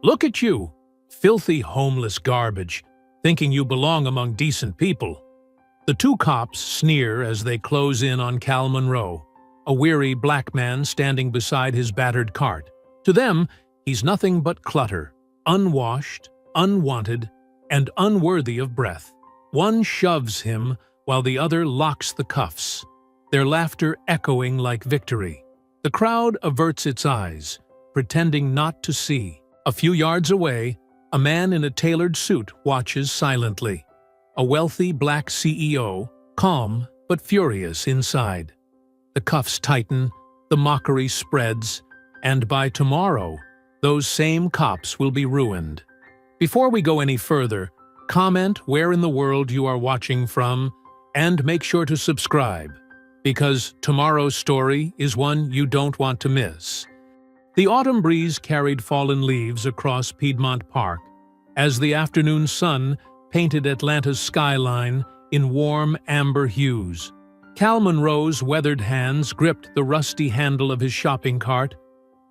Look at you, filthy homeless garbage, thinking you belong among decent people. The two cops sneer as they close in on Cal Monroe, a weary black man standing beside his battered cart. To them, he's nothing but clutter, unwashed, unwanted, and unworthy of breath. One shoves him while the other locks the cuffs, their laughter echoing like victory. The crowd averts its eyes, pretending not to see. A few yards away, a man in a tailored suit watches silently. A wealthy black CEO, calm but furious inside. The cuffs tighten, the mockery spreads, and by tomorrow, those same cops will be ruined. Before we go any further, comment where in the world you are watching from, and make sure to subscribe, because tomorrow's story is one you don't want to miss. The autumn breeze carried fallen leaves across Piedmont Park as the afternoon sun painted Atlanta's skyline in warm amber hues. Cal Monroe's weathered hands gripped the rusty handle of his shopping cart,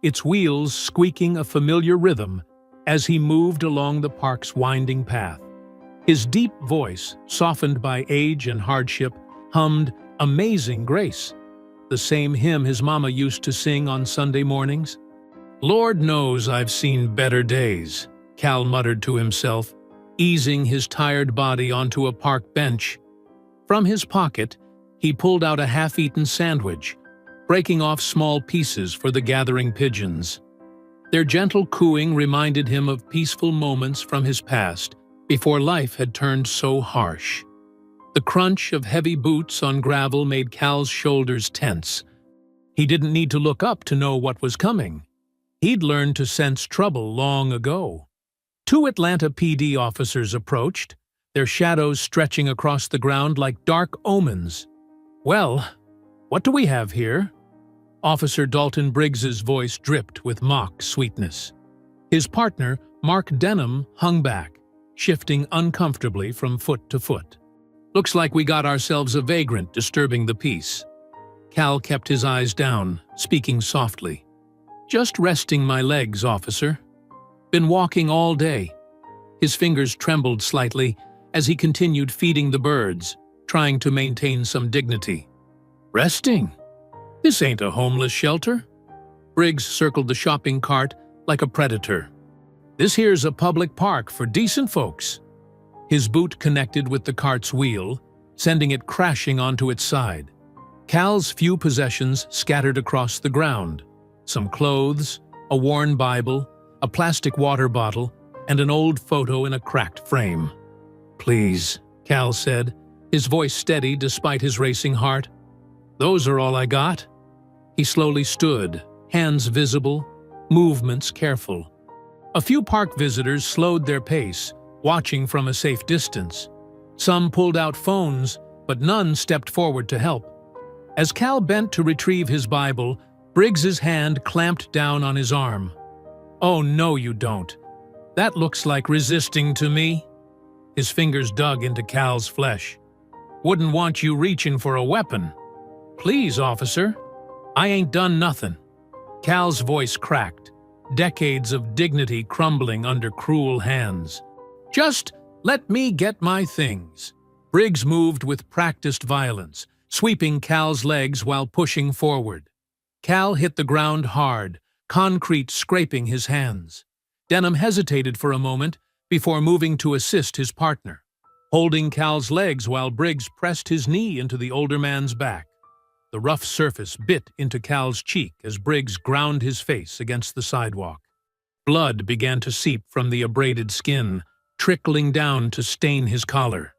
its wheels squeaking a familiar rhythm as he moved along the park's winding path. His deep voice, softened by age and hardship, hummed Amazing Grace, the same hymn his mama used to sing on Sunday mornings. "Lord knows I've seen better days," Cal muttered to himself, easing his tired body onto a park bench. From his pocket, he pulled out a half-eaten sandwich, breaking off small pieces for the gathering pigeons. Their gentle cooing reminded him of peaceful moments from his past, before life had turned so harsh. The crunch of heavy boots on gravel made Cal's shoulders tense. He didn't need to look up to know what was coming. He'd learned to sense trouble long ago. Two Atlanta PD officers approached, their shadows stretching across the ground like dark omens. "Well, what do we have here?" Officer Dalton Briggs's voice dripped with mock sweetness. His partner, Mark Denham, hung back, shifting uncomfortably from foot to foot. "Looks like we got ourselves a vagrant disturbing the peace." Cal kept his eyes down, speaking softly. "Just resting my legs, officer. Been walking all day." His fingers trembled slightly as he continued feeding the birds, trying to maintain some dignity. "Resting? This ain't a homeless shelter." Briggs circled the shopping cart like a predator. "This here's a public park for decent folks." His boot connected with the cart's wheel, sending it crashing onto its side. Cal's few possessions scattered across the ground. Some clothes, a worn Bible, a plastic water bottle, and an old photo in a cracked frame. "Please," Cal said, his voice steady despite his racing heart. "Those are all I got." He slowly stood, hands visible, movements careful. A few park visitors slowed their pace, watching from a safe distance. Some pulled out phones, but none stepped forward to help. As Cal bent to retrieve his Bible, Briggs's hand clamped down on his arm. "Oh, no, you don't. That looks like resisting to me." His fingers dug into Cal's flesh. "Wouldn't want you reaching for a weapon." "Please, officer. I ain't done nothing." Cal's voice cracked, decades of dignity crumbling under cruel hands. "Just let me get my things." Briggs moved with practiced violence, sweeping Cal's legs while pushing forward. Cal hit the ground hard, concrete scraping his hands. Denham hesitated for a moment before moving to assist his partner, holding Cal's legs while Briggs pressed his knee into the older man's back. The rough surface bit into Cal's cheek as Briggs ground his face against the sidewalk. Blood began to seep from the abraded skin, trickling down to stain his collar.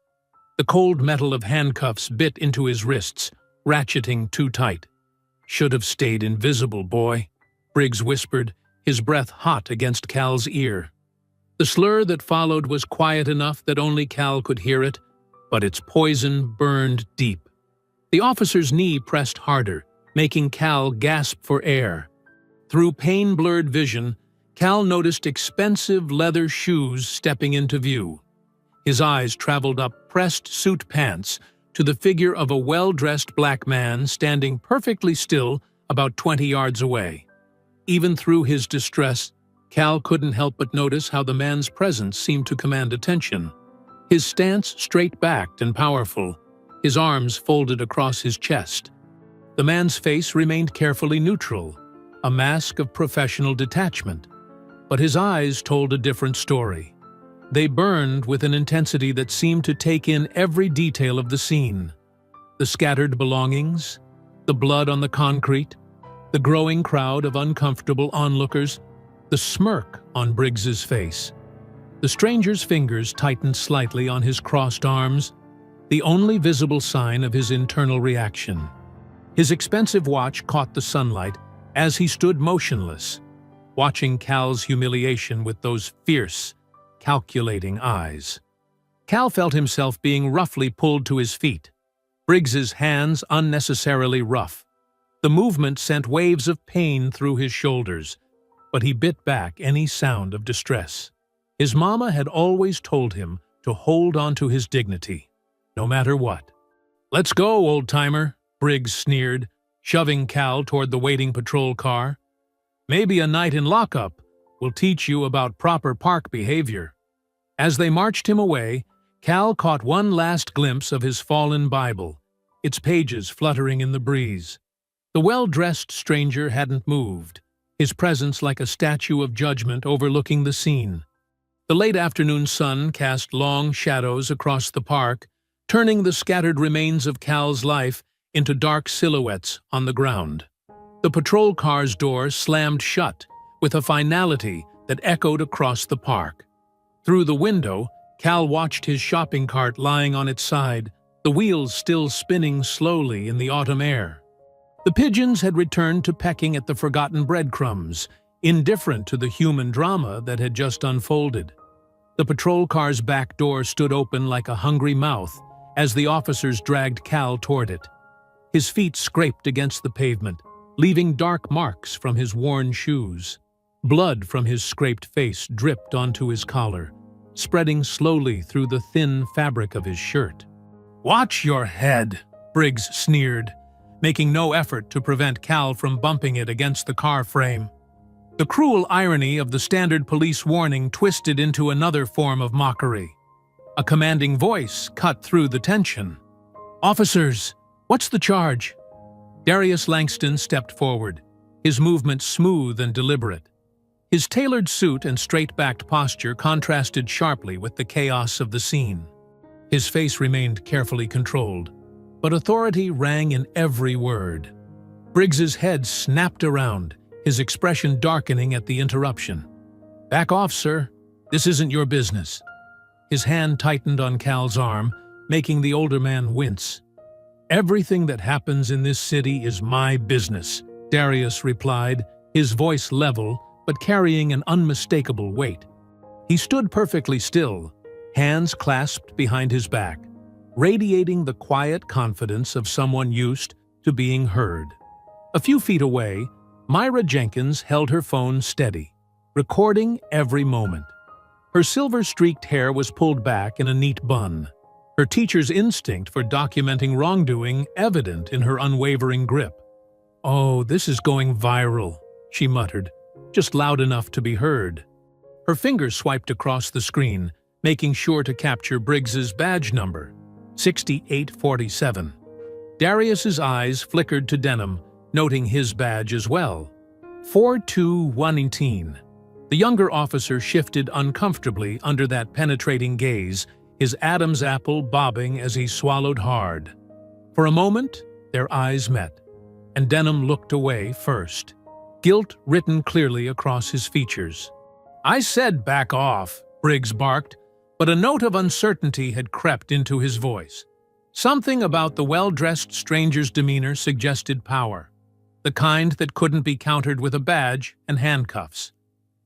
The cold metal of handcuffs bit into his wrists, ratcheting too tight. "Should have stayed invisible, boy," Briggs whispered, his breath hot against Cal's ear. The slur that followed was quiet enough that only Cal could hear it, but its poison burned deep. The officer's knee pressed harder, making Cal gasp for air. Through pain-blurred vision, Cal noticed expensive leather shoes stepping into view. His eyes traveled up pressed suit pants to the figure of a well-dressed black man standing perfectly still about 20 yards away. Even through his distress, Cal couldn't help but notice how the man's presence seemed to command attention. His stance straight-backed and powerful, his arms folded across his chest. The man's face remained carefully neutral, a mask of professional detachment. But his eyes told a different story. They burned with an intensity that seemed to take in every detail of the scene. The scattered belongings, the blood on the concrete, the growing crowd of uncomfortable onlookers, the smirk on Briggs's face. The stranger's fingers tightened slightly on his crossed arms, the only visible sign of his internal reaction. His expensive watch caught the sunlight as he stood motionless, watching Cal's humiliation with those fierce, calculating eyes. Cal felt himself being roughly pulled to his feet, Briggs's hands unnecessarily rough. The movement sent waves of pain through his shoulders, but he bit back any sound of distress. His mama had always told him to hold on to his dignity, no matter what. "Let's go, old-timer," Briggs sneered, shoving Cal toward the waiting patrol car. "Maybe a night in lockup will teach you about proper park behavior." As they marched him away, Cal caught one last glimpse of his fallen Bible, its pages fluttering in the breeze. The well-dressed stranger hadn't moved, his presence like a statue of judgment overlooking the scene. The late afternoon sun cast long shadows across the park, turning the scattered remains of Cal's life into dark silhouettes on the ground. The patrol car's door slammed shut with a finality that echoed across the park. Through the window, Cal watched his shopping cart lying on its side, the wheels still spinning slowly in the autumn air. The pigeons had returned to pecking at the forgotten breadcrumbs, indifferent to the human drama that had just unfolded. The patrol car's back door stood open like a hungry mouth as the officers dragged Cal toward it. His feet scraped against the pavement, leaving dark marks from his worn shoes. Blood from his scraped face dripped onto his collar, spreading slowly through the thin fabric of his shirt. "Watch your head," Briggs sneered, making no effort to prevent Cal from bumping it against the car frame. The cruel irony of the standard police warning twisted into another form of mockery. A commanding voice cut through the tension. "Officers, what's the charge?" Darius Langston stepped forward, his movement smooth and deliberate. His tailored suit and straight-backed posture contrasted sharply with the chaos of the scene. His face remained carefully controlled, but authority rang in every word. Briggs's head snapped around, his expression darkening at the interruption. "Back off, sir. This isn't your business." His hand tightened on Cal's arm, making the older man wince. "Everything that happens in this city is my business," Darius replied, his voice level but carrying an unmistakable weight. He stood perfectly still, hands clasped behind his back, radiating the quiet confidence of someone used to being heard. A few feet away, Myra Jenkins held her phone steady, recording every moment. Her silver-streaked hair was pulled back in a neat bun, her teacher's instinct for documenting wrongdoing evident in her unwavering grip. "Oh, this is going viral," she muttered, just loud enough to be heard. Her fingers swiped across the screen, making sure to capture Briggs's badge number, 6847. Darius's eyes flickered to Denham, noting his badge as well, 42118. The younger officer shifted uncomfortably under that penetrating gaze, his Adam's apple bobbing as he swallowed hard. For a moment, their eyes met, and Denham looked away first, guilt written clearly across his features. "I said back off," Briggs barked, but a note of uncertainty had crept into his voice. Something about the well-dressed stranger's demeanor suggested power, the kind that couldn't be countered with a badge and handcuffs.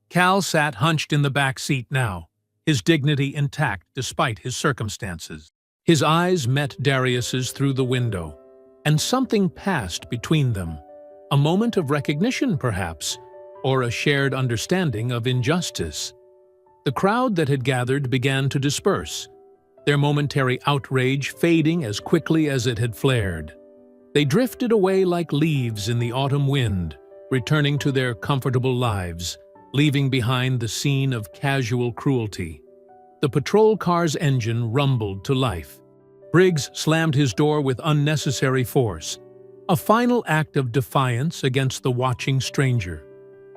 Cal sat hunched in the back seat now, his dignity intact despite his circumstances. His eyes met Darius's through the window, and something passed between them. A moment of recognition, perhaps, or a shared understanding of injustice. The crowd that had gathered began to disperse, their momentary outrage fading as quickly as it had flared. They drifted away like leaves in the autumn wind, returning to their comfortable lives, leaving behind the scene of casual cruelty. The patrol car's engine rumbled to life. Briggs slammed his door with unnecessary force, a final act of defiance against the watching stranger.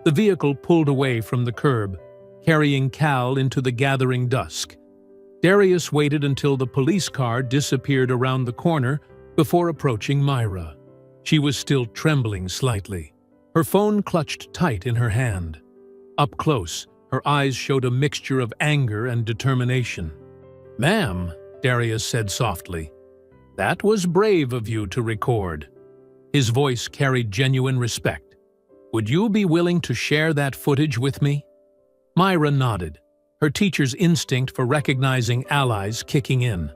The vehicle pulled away from the curb, carrying Cal into the gathering dusk. Darius waited until the police car disappeared around the corner before approaching Myra. She was still trembling slightly, her phone clutched tight in her hand. Up close, her eyes showed a mixture of anger and determination. "Ma'am," Darius said softly, "that was brave of you to record." His voice carried genuine respect. "Would you be willing to share that footage with me?" Myra nodded, her teacher's instinct for recognizing allies kicking in.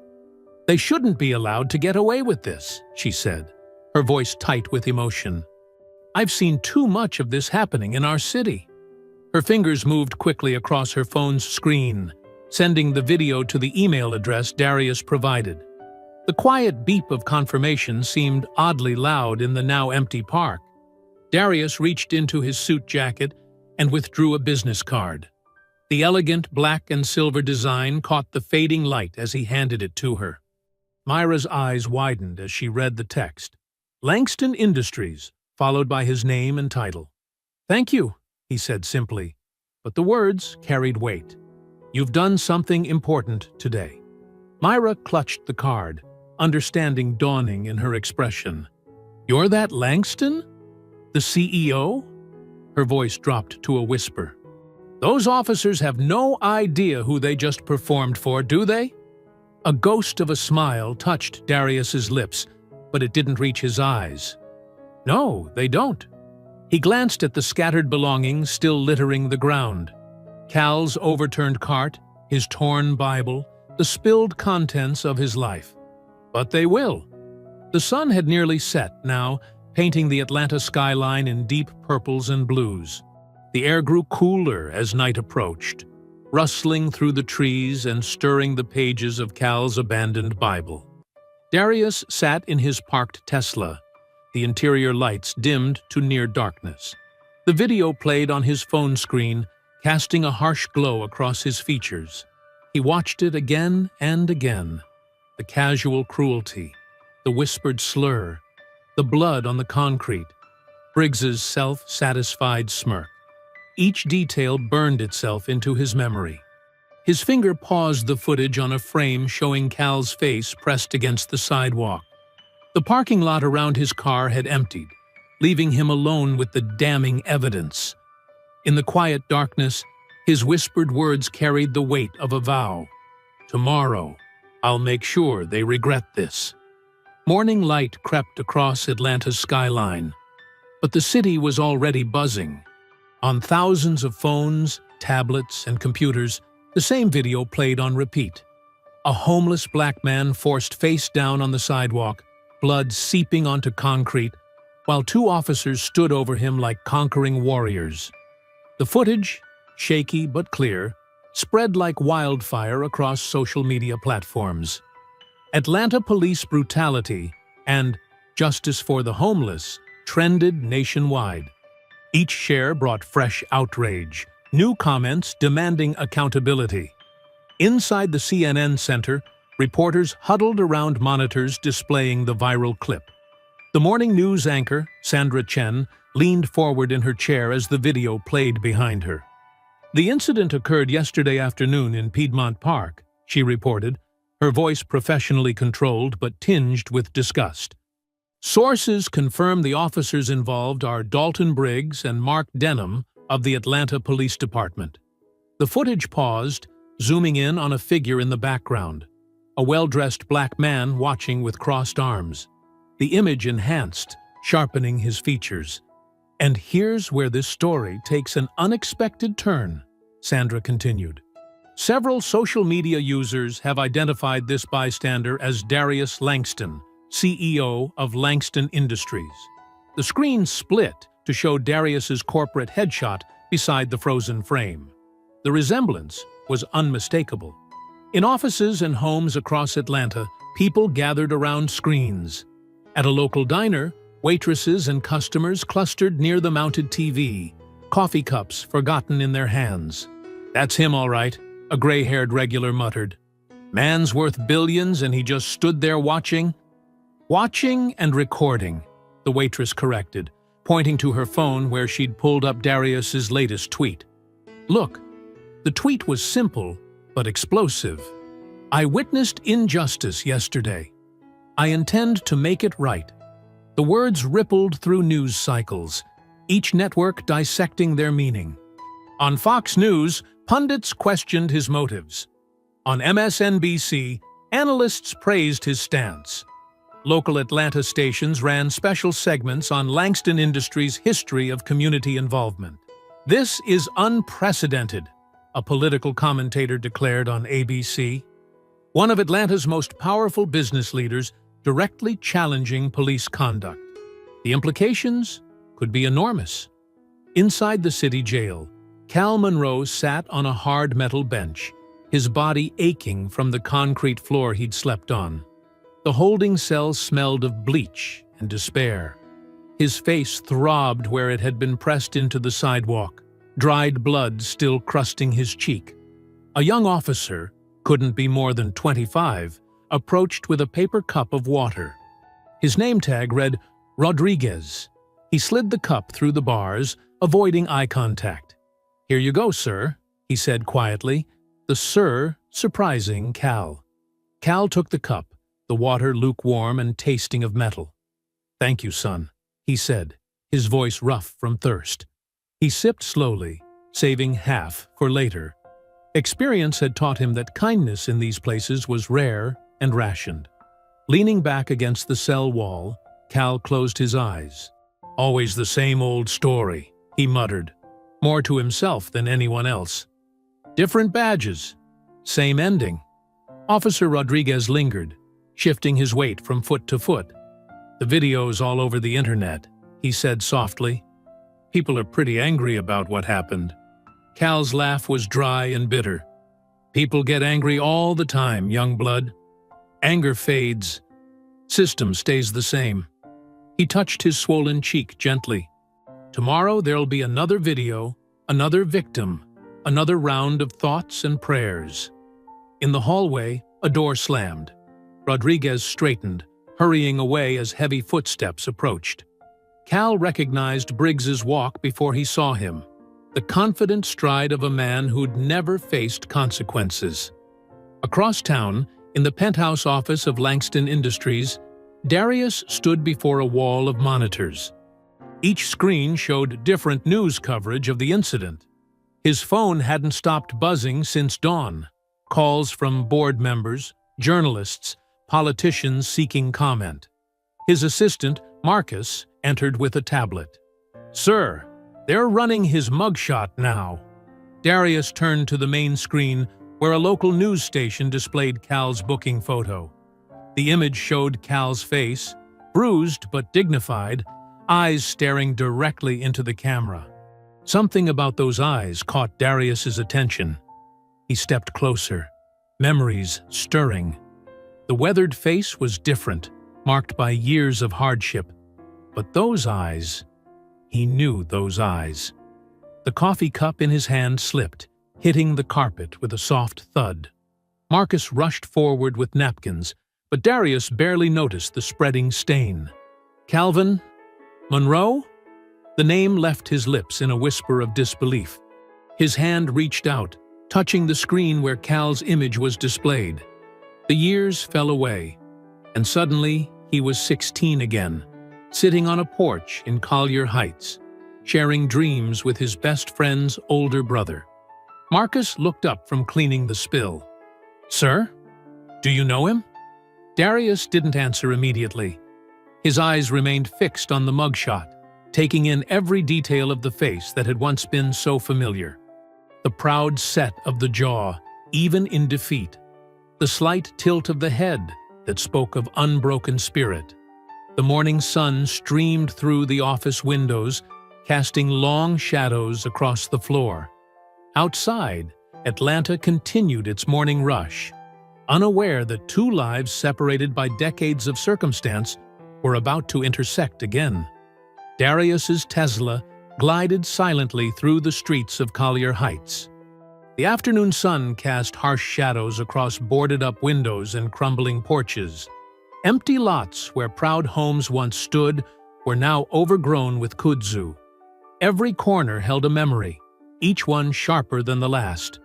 "They shouldn't be allowed to get away with this," she said, her voice tight with emotion. "I've seen too much of this happening in our city." Her fingers moved quickly across her phone's screen, sending the video to the email address Darius provided. The quiet beep of confirmation seemed oddly loud in the now empty park. Darius reached into his suit jacket and withdrew a business card. The elegant black and silver design caught the fading light as he handed it to her. Myra's eyes widened as she read the text. Langston Industries, followed by his name and title. "Thank you," he said simply, but the words carried weight. "You've done something important today." Myra clutched the card, understanding dawning in her expression. "You're that Langston? The CEO?" Her voice dropped to a whisper. "Those officers have no idea who they just performed for, do they?" A ghost of a smile touched Darius's lips, but it didn't reach his eyes. "No, they don't." He glanced at the scattered belongings still littering the ground. Cal's overturned cart, his torn Bible, the spilled contents of his life. "But they will." The sun had nearly set now, painting the Atlanta skyline in deep purples and blues. The air grew cooler as night approached, rustling through the trees and stirring the pages of Cal's abandoned Bible. Darius sat in his parked Tesla, the interior lights dimmed to near darkness. The video played on his phone screen, casting a harsh glow across his features. He watched it again and again. The casual cruelty, the whispered slur, the blood on the concrete, Briggs's self-satisfied smirk. Each detail burned itself into his memory. His finger paused the footage on a frame showing Cal's face pressed against the sidewalk. The parking lot around his car had emptied, leaving him alone with the damning evidence. In the quiet darkness, his whispered words carried the weight of a vow. "Tomorrow, I'll make sure they regret this." Morning light crept across Atlanta's skyline, but the city was already buzzing. On thousands of phones, tablets, and computers, the same video played on repeat. A homeless black man forced face down on the sidewalk, blood seeping onto concrete, while two officers stood over him like conquering warriors. The footage, shaky but clear, spread like wildfire across social media platforms. Atlanta police brutality and justice for the homeless trended nationwide. Each share brought fresh outrage, new comments demanding accountability. Inside the CNN Center, reporters huddled around monitors displaying the viral clip. The morning news anchor, Sandra Chen, leaned forward in her chair as the video played behind her. "The incident occurred yesterday afternoon in Piedmont Park," she reported, her voice professionally controlled but tinged with disgust. "Sources confirm the officers involved are Dalton Briggs and Mark Denham of the Atlanta Police Department." The footage paused, zooming in on a figure in the background, a well-dressed black man watching with crossed arms. The image enhanced, sharpening his features. "And here's where this story takes an unexpected turn," Sandra continued. "Several social media users have identified this bystander as Darius Langston, CEO of Langston Industries." The screen split to show Darius's corporate headshot beside the frozen frame. The resemblance was unmistakable. In offices and homes across Atlanta, people gathered around screens. At a local diner, waitresses and customers clustered near the mounted TV, coffee cups forgotten in their hands. "That's him, all right," a gray-haired regular muttered. "Man's worth billions and he just stood there watching?" "Watching and recording," the waitress corrected, pointing to her phone where she'd pulled up Darius's latest tweet. "Look." The tweet was simple, but explosive. "I witnessed injustice yesterday. I intend to make it right." The words rippled through news cycles, each network dissecting their meaning. On Fox News, pundits questioned his motives. On MSNBC, analysts praised his stance. Local Atlanta stations ran special segments on Langston Industries' history of community involvement. "This is unprecedented," a political commentator declared on ABC. One of Atlanta's most powerful business leaders directly challenging police conduct. The implications could be enormous. Inside the city jail, Cal Monroe sat on a hard metal bench, his body aching from the concrete floor he'd slept on. The holding cell smelled of bleach and despair. His face throbbed where it had been pressed into the sidewalk, dried blood still crusting his cheek. A young officer, couldn't be more than 25, approached with a paper cup of water. His name tag read Rodriguez. He slid the cup through the bars, avoiding eye contact. "Here you go, sir," he said quietly, the "sir" surprising Cal. Cal took the cup, the water lukewarm and tasting of metal. "Thank you, son," he said, his voice rough from thirst. He sipped slowly, saving half for later. Experience had taught him that kindness in these places was rare and rationed. Leaning back against the cell wall, Cal closed his eyes. "Always the same old story," he muttered, more to himself than anyone else. "Different badges, same ending." Officer Rodriguez lingered, shifting his weight from foot to foot. "The video's all over the internet," he said softly. "People are pretty angry about what happened." Cal's laugh was dry and bitter. "People get angry all the time, young blood. Anger fades. System stays the same." He touched his swollen cheek gently. "Tomorrow there'll be another video, another victim, another round of thoughts and prayers." In the hallway, a door slammed. Rodriguez straightened, hurrying away as heavy footsteps approached. Cal recognized Briggs's walk before he saw him, the confident stride of a man who'd never faced consequences. Across town, in the penthouse office of Langston Industries, Darius stood before a wall of monitors. Each screen showed different news coverage of the incident. His phone hadn't stopped buzzing since dawn. Calls from board members, journalists, politicians seeking comment. His assistant, Marcus, entered with a tablet. "Sir, they're running his mugshot now." Darius turned to the main screen where a local news station displayed Cal's booking photo. The image showed Cal's face, bruised but dignified, eyes staring directly into the camera. Something about those eyes caught Darius's attention. He stepped closer, memories stirring. The weathered face was different, marked by years of hardship. But those eyes, he knew those eyes. The coffee cup in his hand slipped, hitting the carpet with a soft thud. Marcus rushed forward with napkins, but Darius barely noticed the spreading stain. "Calvin? Monroe?" The name left his lips in a whisper of disbelief. His hand reached out, touching the screen where Cal's image was displayed. The years fell away, and suddenly he was 16 again, sitting on a porch in Collier Heights, sharing dreams with his best friend's older brother. Marcus looked up from cleaning the spill. "Sir? Do you know him?" Darius didn't answer immediately. His eyes remained fixed on the mugshot, taking in every detail of the face that had once been so familiar. The proud set of the jaw, even in defeat. The slight tilt of the head that spoke of unbroken spirit. The morning sun streamed through the office windows, casting long shadows across the floor. Outside, Atlanta continued its morning rush, unaware that two lives separated by decades of circumstance were about to intersect again. Darius's Tesla glided silently through the streets of Collier Heights. The afternoon sun cast harsh shadows across boarded-up windows and crumbling porches. Empty lots where proud homes once stood were now overgrown with kudzu. Every corner held a memory, each one sharper than the last.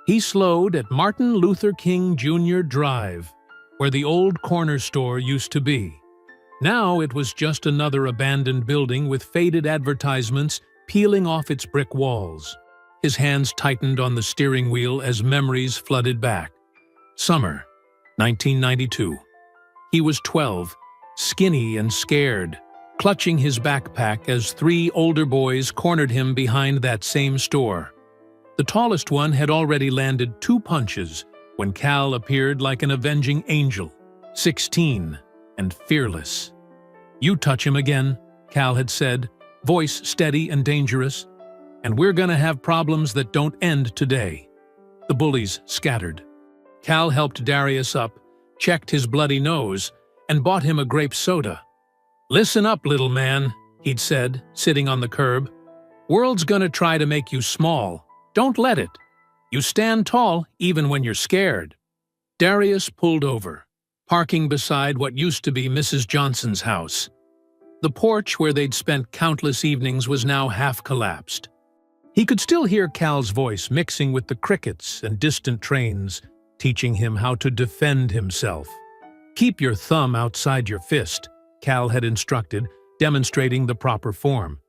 He slowed at Martin Luther King Jr. Drive, where the old corner store used to be. Now it was just another abandoned building with faded advertisements peeling off its brick walls. His hands tightened on the steering wheel as memories flooded back. Summer, 1992. He was 12, skinny and scared, clutching his backpack as 3 older boys cornered him behind that same store. The tallest one had already landed 2 punches when Cal appeared like an avenging angel, 16 and fearless. "You touch him again," Cal had said, voice steady and dangerous, "and we're gonna have problems that don't end today." The bullies scattered. Cal helped Darius up, checked his bloody nose, and bought him a grape soda. "Listen up, little man," he'd said, sitting on the curb. "World's gonna try to make you small. Don't let it. You stand tall even when you're scared." Darius pulled over, parking beside what used to be Mrs. Johnson's house. The porch where they'd spent countless evenings was now half-collapsed. He could still hear Cal's voice mixing with the crickets and distant trains, teaching him how to defend himself. "Keep your thumb outside your fist," Cal had instructed, demonstrating the proper form.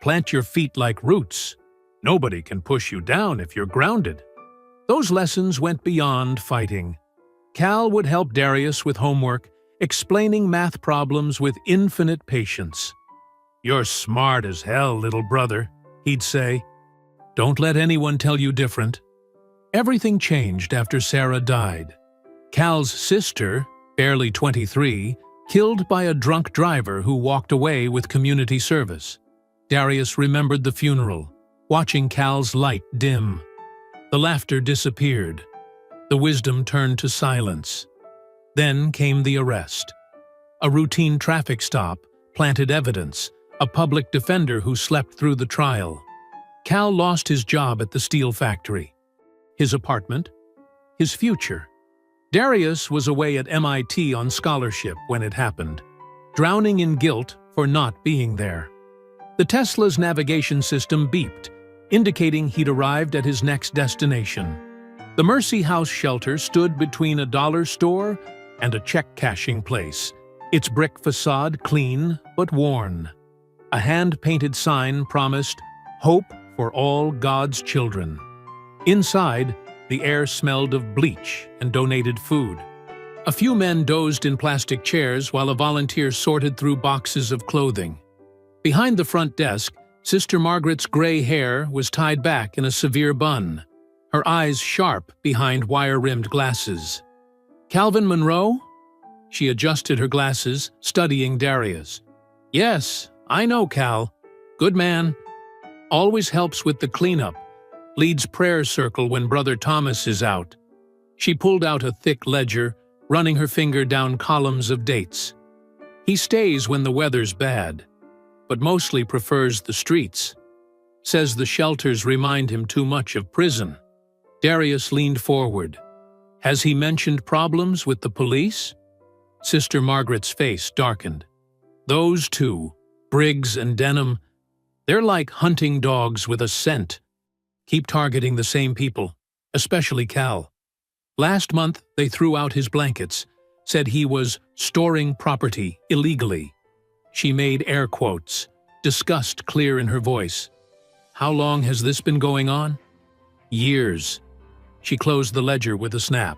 "Plant your feet like roots. Nobody can push you down if you're grounded." Those lessons went beyond fighting. Cal would help Darius with homework, explaining math problems with infinite patience. "You're smart as hell, little brother," he'd say. "Don't let anyone tell you different." Everything changed after Sarah died. Cal's sister, barely 23, killed by a drunk driver who walked away with community service. Darius remembered the funeral, watching Cal's light dim. The laughter disappeared. The wisdom turned to silence. Then came the arrest. A routine traffic stop planted evidence, a public defender who slept through the trial. Cal lost his job at the steel factory, his apartment, his future. Darius was away at MIT on scholarship when it happened, drowning in guilt for not being there. The Tesla's navigation system beeped, indicating he'd arrived at his next destination. The Mercy House shelter stood between a dollar store and a check-cashing place, its brick facade clean but worn. A hand-painted sign promised hope for all God's children. Inside, the air smelled of bleach and donated food. A few men dozed in plastic chairs while a volunteer sorted through boxes of clothing. Behind the front desk, Sister Margaret's gray hair was tied back in a severe bun, her eyes sharp behind wire-rimmed glasses. "Calvin Monroe?" She adjusted her glasses, studying Darius. "Yes, I know Cal. Good man. Always helps with the cleanup. Leads prayer circle when Brother Thomas is out." She pulled out a thick ledger, running her finger down columns of dates. "He stays when the weather's bad, but mostly prefers the streets. Says the shelters remind him too much of prison." Darius leaned forward. "Has he mentioned problems with the police?" Sister Margaret's face darkened. "Those two, Briggs and Denham, they're like hunting dogs with a scent. Keep targeting the same people, especially Cal. Last month, they threw out his blankets, said he was storing property illegally." She made air quotes, disgust clear in her voice. "How long has this been going on?" "Years." She closed the ledger with a snap.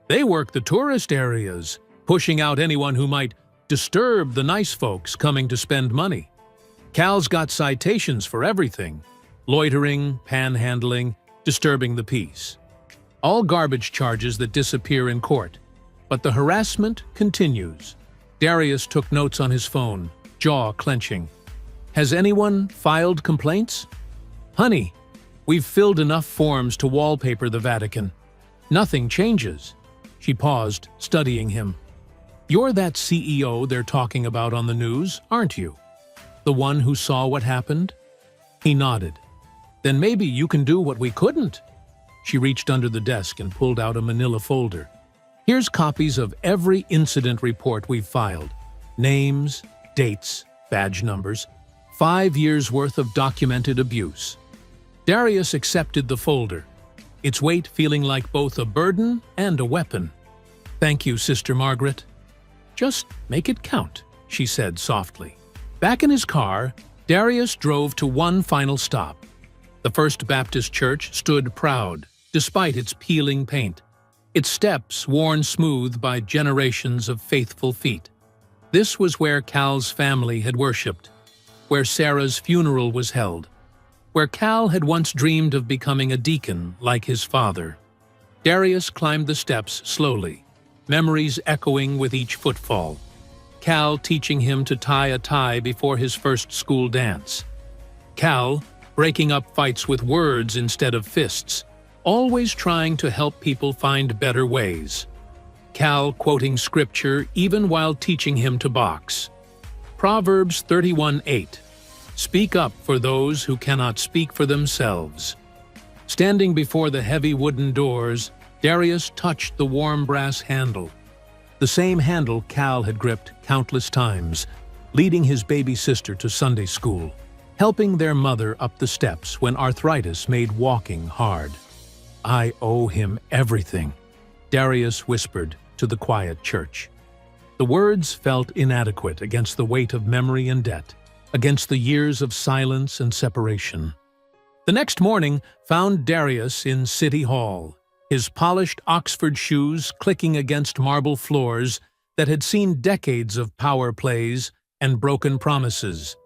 "They work the tourist areas, pushing out anyone who might disturb the nice folks coming to spend money. Cal's got citations for everything: loitering, panhandling, disturbing the peace. All garbage charges that disappear in court. But the harassment continues." Darius took notes on his phone, jaw clenching. "Has anyone filed complaints?" "Honey, we've filled enough forms to wallpaper the Vatican. Nothing changes." She paused, studying him. "You're that CEO they're talking about on the news, aren't you? The one who saw what happened?" He nodded. Then maybe you can do what we couldn't. She reached under the desk and pulled out a manila folder. Here's copies of every incident report we've filed. Names, dates, badge numbers, 5 years' worth of documented abuse. Darius accepted the folder, its weight feeling like both a burden and a weapon. Thank you, Sister Margaret. Just make it count, she said softly. Back in his car, Darius drove to one final stop. The First Baptist Church stood proud, despite its peeling paint, its steps worn smooth by generations of faithful feet. This was where Cal's family had worshipped, where Sarah's funeral was held, where Cal had once dreamed of becoming a deacon like his father. Darius climbed the steps slowly, memories echoing with each footfall. Cal teaching him to tie a tie before his first school dance. Cal breaking up fights with words instead of fists, always trying to help people find better ways. Cal quoting scripture even while teaching him to box. Proverbs 31:8. Speak up for those who cannot speak for themselves. Standing before the heavy wooden doors, Darius touched the warm brass handle. The same handle Cal had gripped countless times, leading his baby sister to Sunday school, helping their mother up the steps when arthritis made walking hard. I owe him everything, Darius whispered to the quiet church. The words felt inadequate against the weight of memory and debt, against the years of silence and separation. The next morning found Darius in City Hall, his polished Oxford shoes clicking against marble floors that had seen decades of power plays and broken promises.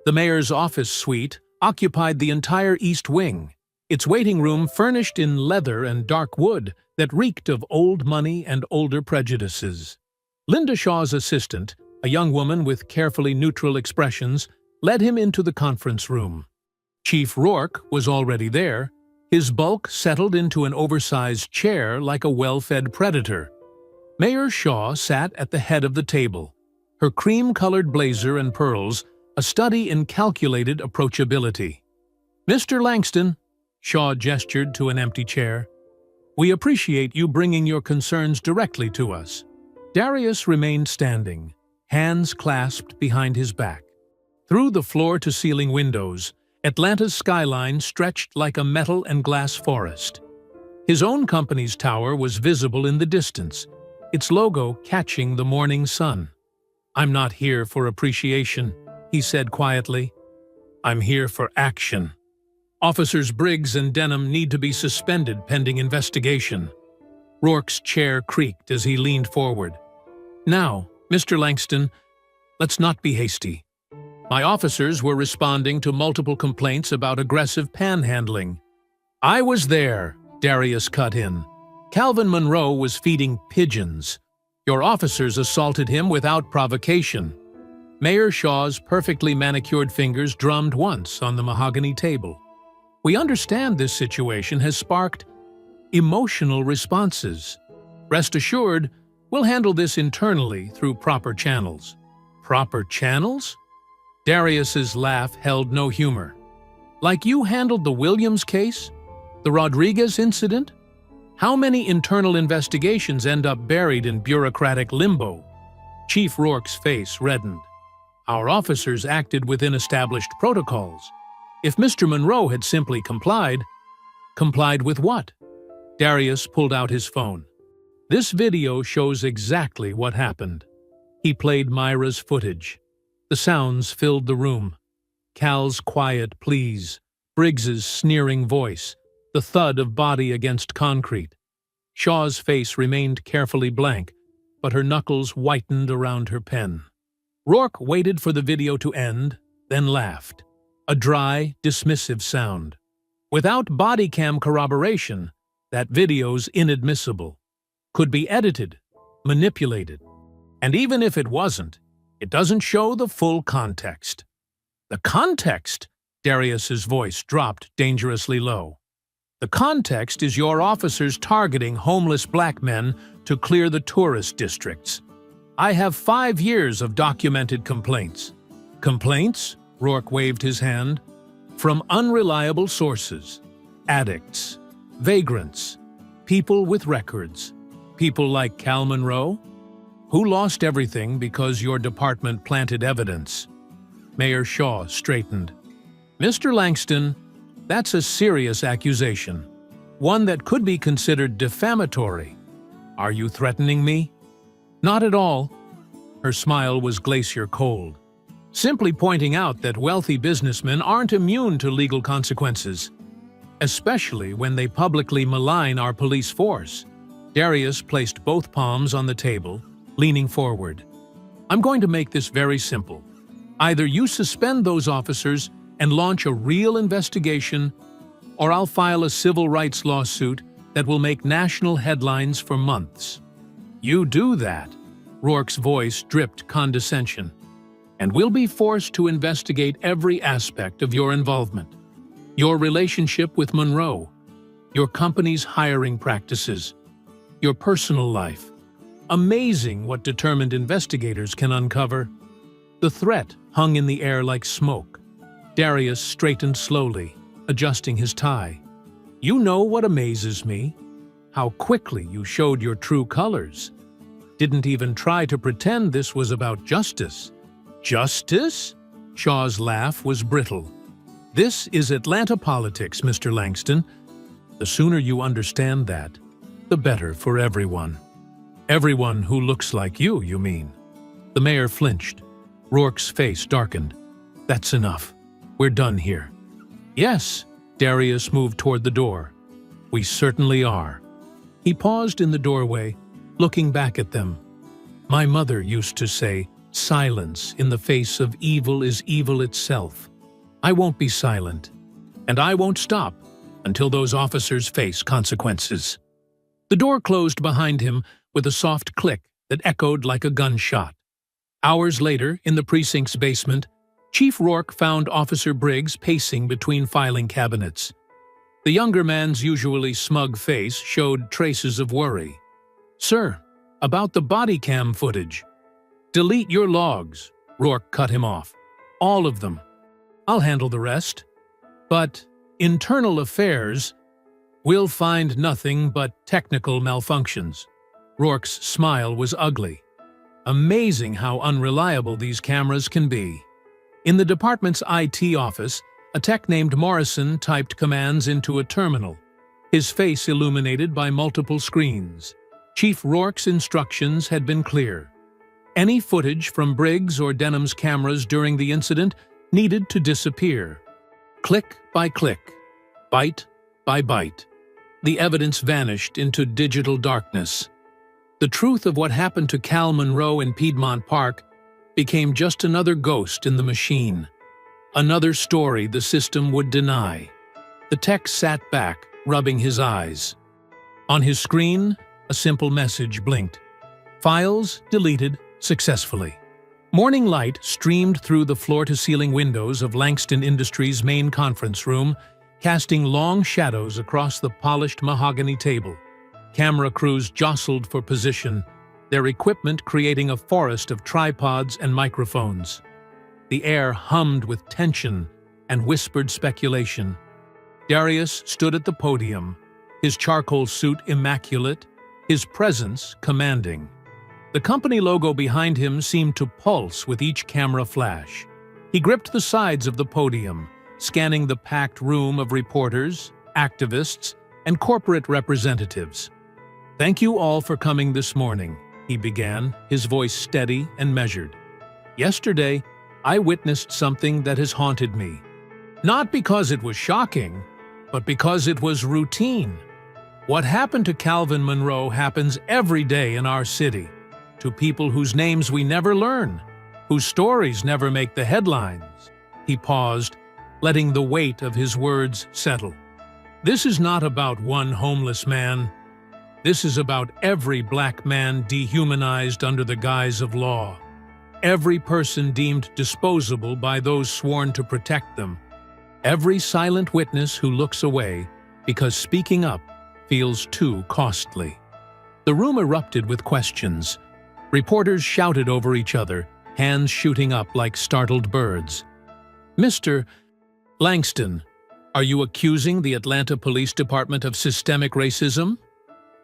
The mayor's office suite occupied the entire east wing, its waiting room furnished in leather and dark wood that reeked of old money and older prejudices. Linda Shaw's assistant, a young woman with carefully neutral expressions, led him into the conference room. Chief Rourke was already there, his bulk settled into an oversized chair like a well-fed predator. Mayor Shaw sat at the head of the table, her cream-colored blazer and pearls a study in calculated approachability. Mr. Langston, Shaw gestured to an empty chair, we appreciate you bringing your concerns directly to us. Darius remained standing, hands clasped behind his back. Through the floor-to-ceiling windows, Atlanta's skyline stretched like a metal and glass forest. His own company's tower was visible in the distance, its logo catching the morning sun. I'm not here for appreciation, he said quietly. I'm here for action. Officers Briggs and Denham need to be suspended pending investigation. Rourke's chair creaked as he leaned forward. Now, Mr. Langston, let's not be hasty. My officers were responding to multiple complaints about aggressive panhandling. I was there, Darius cut in. Calvin Monroe was feeding pigeons. Your officers assaulted him without provocation. Mayor Shaw's perfectly manicured fingers drummed once on the mahogany table. We understand this situation has sparked emotional responses. Rest assured, we'll handle this internally through proper channels. Proper channels? Darius's laugh held no humor. Like you handled the Williams case? The Rodriguez incident? How many internal investigations end up buried in bureaucratic limbo? Chief Rourke's face reddened. Our officers acted within established protocols. If Mr. Monroe had simply complied with what? Darius pulled out his phone. This video shows exactly what happened. He played Myra's footage. The sounds filled the room. Cal's quiet pleas, Briggs's sneering voice, the thud of body against concrete. Shaw's face remained carefully blank, but her knuckles whitened around her pen. Rourke waited for the video to end, then laughed. A dry, dismissive sound. Without body cam corroboration, that video's inadmissible. Could be edited, manipulated. And even if it wasn't, it doesn't show the full context. The context? Darius's voice dropped dangerously low. The context is your officers targeting homeless black men to clear the tourist districts. I have 5 years of documented complaints. Complaints? Rourke waved his hand. from unreliable sources, addicts, vagrants, people with records, people like Cal Monroe, who lost everything because your department planted evidence. Mayor Shaw straightened. Mr. Langston, that's a serious accusation, one that could be considered defamatory. Are you threatening me? Not at all. Her smile was glacier cold. Simply pointing out that wealthy businessmen aren't immune to legal consequences, especially when they publicly malign our police force. Darius placed both palms on the table, leaning forward. I'm going to make this very simple. Either you suspend those officers and launch a real investigation, or I'll file a civil rights lawsuit that will make national headlines for months. You do that, Rourke's voice dripped condescension, and we'll be forced to investigate every aspect of your involvement. Your relationship with Monroe, your company's hiring practices, your personal life. Amazing what determined investigators can uncover. The threat hung in the air like smoke. Darius straightened slowly, adjusting his tie. You know what amazes me? How quickly you showed your true colors. Didn't even try to pretend this was about justice. Justice? Shaw's laugh was brittle. This is Atlanta politics, Mr. Langston. The sooner you understand that, the better for everyone. Everyone who looks like you mean. The mayor flinched. Rourke's face darkened. That's enough. We're done here. Yes, Darius moved toward the door. We certainly are. He paused in the doorway, looking back at them. My mother used to say, silence in the face of evil is evil itself. I won't be silent, and I won't stop until those officers face consequences. The door closed behind him with a soft click that echoed like a gunshot. Hours later, in the precinct's basement, Chief Rourke found Officer Briggs pacing between filing cabinets. The younger man's usually smug face showed traces of worry. Sir, about the body cam footage. Delete your logs, Rourke cut him off. All of them. I'll handle the rest. But internal affairs, we'll find nothing but technical malfunctions. Rourke's smile was ugly. Amazing how unreliable these cameras can be. In the department's IT office, a tech named Morrison typed commands into a terminal, his face illuminated by multiple screens. Chief Rourke's instructions had been clear. Any footage from Briggs or Denham's cameras during the incident needed to disappear. Click by click, byte by byte, the evidence vanished into digital darkness. The truth of what happened to Cal Monroe in Piedmont Park became just another ghost in the machine. Another story the system would deny. The tech sat back, rubbing his eyes. On his screen, a simple message blinked. Files deleted successfully. Morning light streamed through the floor-to-ceiling windows of Langston Industries' main conference room, casting long shadows across the polished mahogany table. Camera crews jostled for position, their equipment creating a forest of tripods and microphones. The air hummed with tension and whispered speculation. Darius stood at the podium, his charcoal suit immaculate, his presence commanding. The company logo behind him seemed to pulse with each camera flash. He gripped the sides of the podium, scanning the packed room of reporters, activists, and corporate representatives. Thank you all for coming this morning, he began, his voice steady and measured. Yesterday, I witnessed something that has haunted me. Not because it was shocking, but because it was routine. What happened to Calvin Monroe happens every day in our city, to people whose names we never learn, whose stories never make the headlines. He paused, letting the weight of his words settle. This is not about one homeless man. This is about every black man dehumanized under the guise of law. Every person deemed disposable by those sworn to protect them. Every silent witness who looks away because speaking up feels too costly. The room erupted with questions. Reporters shouted over each other, hands shooting up like startled birds. Mr. Langston, are you accusing the Atlanta Police Department of systemic racism?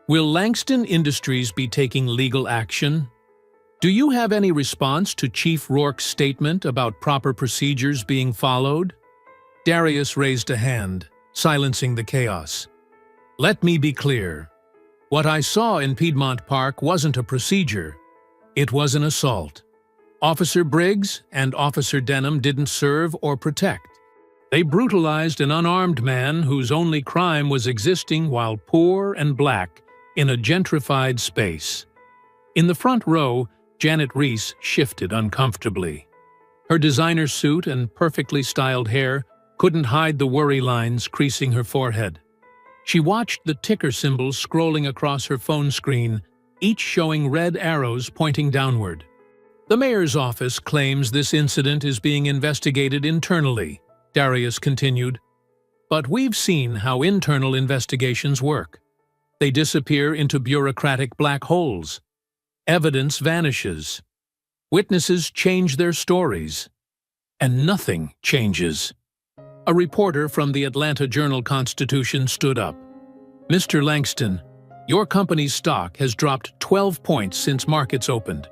Will Langston Industries be taking legal action? Do you have any response to Chief Rourke's statement about proper procedures being followed? Darius raised a hand, silencing the chaos. Let me be clear. What I saw in Piedmont Park wasn't a procedure. It was an assault. Officer Briggs and Officer Denham didn't serve or protect. They brutalized an unarmed man whose only crime was existing while poor and black in a gentrified space. In the front row, Janet Reese shifted uncomfortably. Her designer suit and perfectly styled hair couldn't hide the worry lines creasing her forehead. She watched the ticker symbols scrolling across her phone screen, each showing red arrows pointing downward. The mayor's office claims this incident is being investigated internally, Darius continued. But we've seen how internal investigations work. They disappear into bureaucratic black holes. Evidence vanishes. Witnesses change their stories. And nothing changes. A reporter from the Atlanta Journal-Constitution stood up. Mr. Langston, your company's stock has dropped 12 points since markets opened.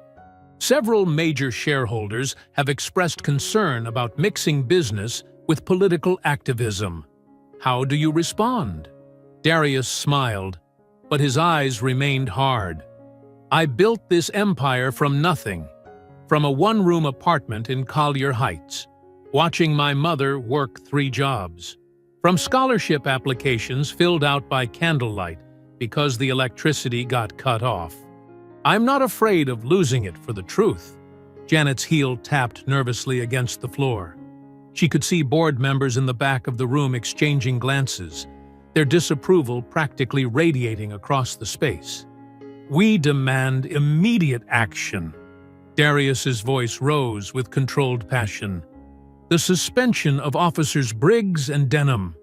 Several major shareholders have expressed concern about mixing business with political activism. How do you respond? Darius smiled, but his eyes remained hard. I built this empire from nothing, from a one-room apartment in Collier Heights, watching my mother work 3 jobs, from scholarship applications filled out by candlelight because the electricity got cut off. I'm not afraid of losing it for the truth. Janet's heel tapped nervously against the floor. She could see board members in the back of the room exchanging glances, their disapproval practically radiating across the space. We demand immediate action. Darius's voice rose with controlled passion. The suspension of Officers Briggs and Denham.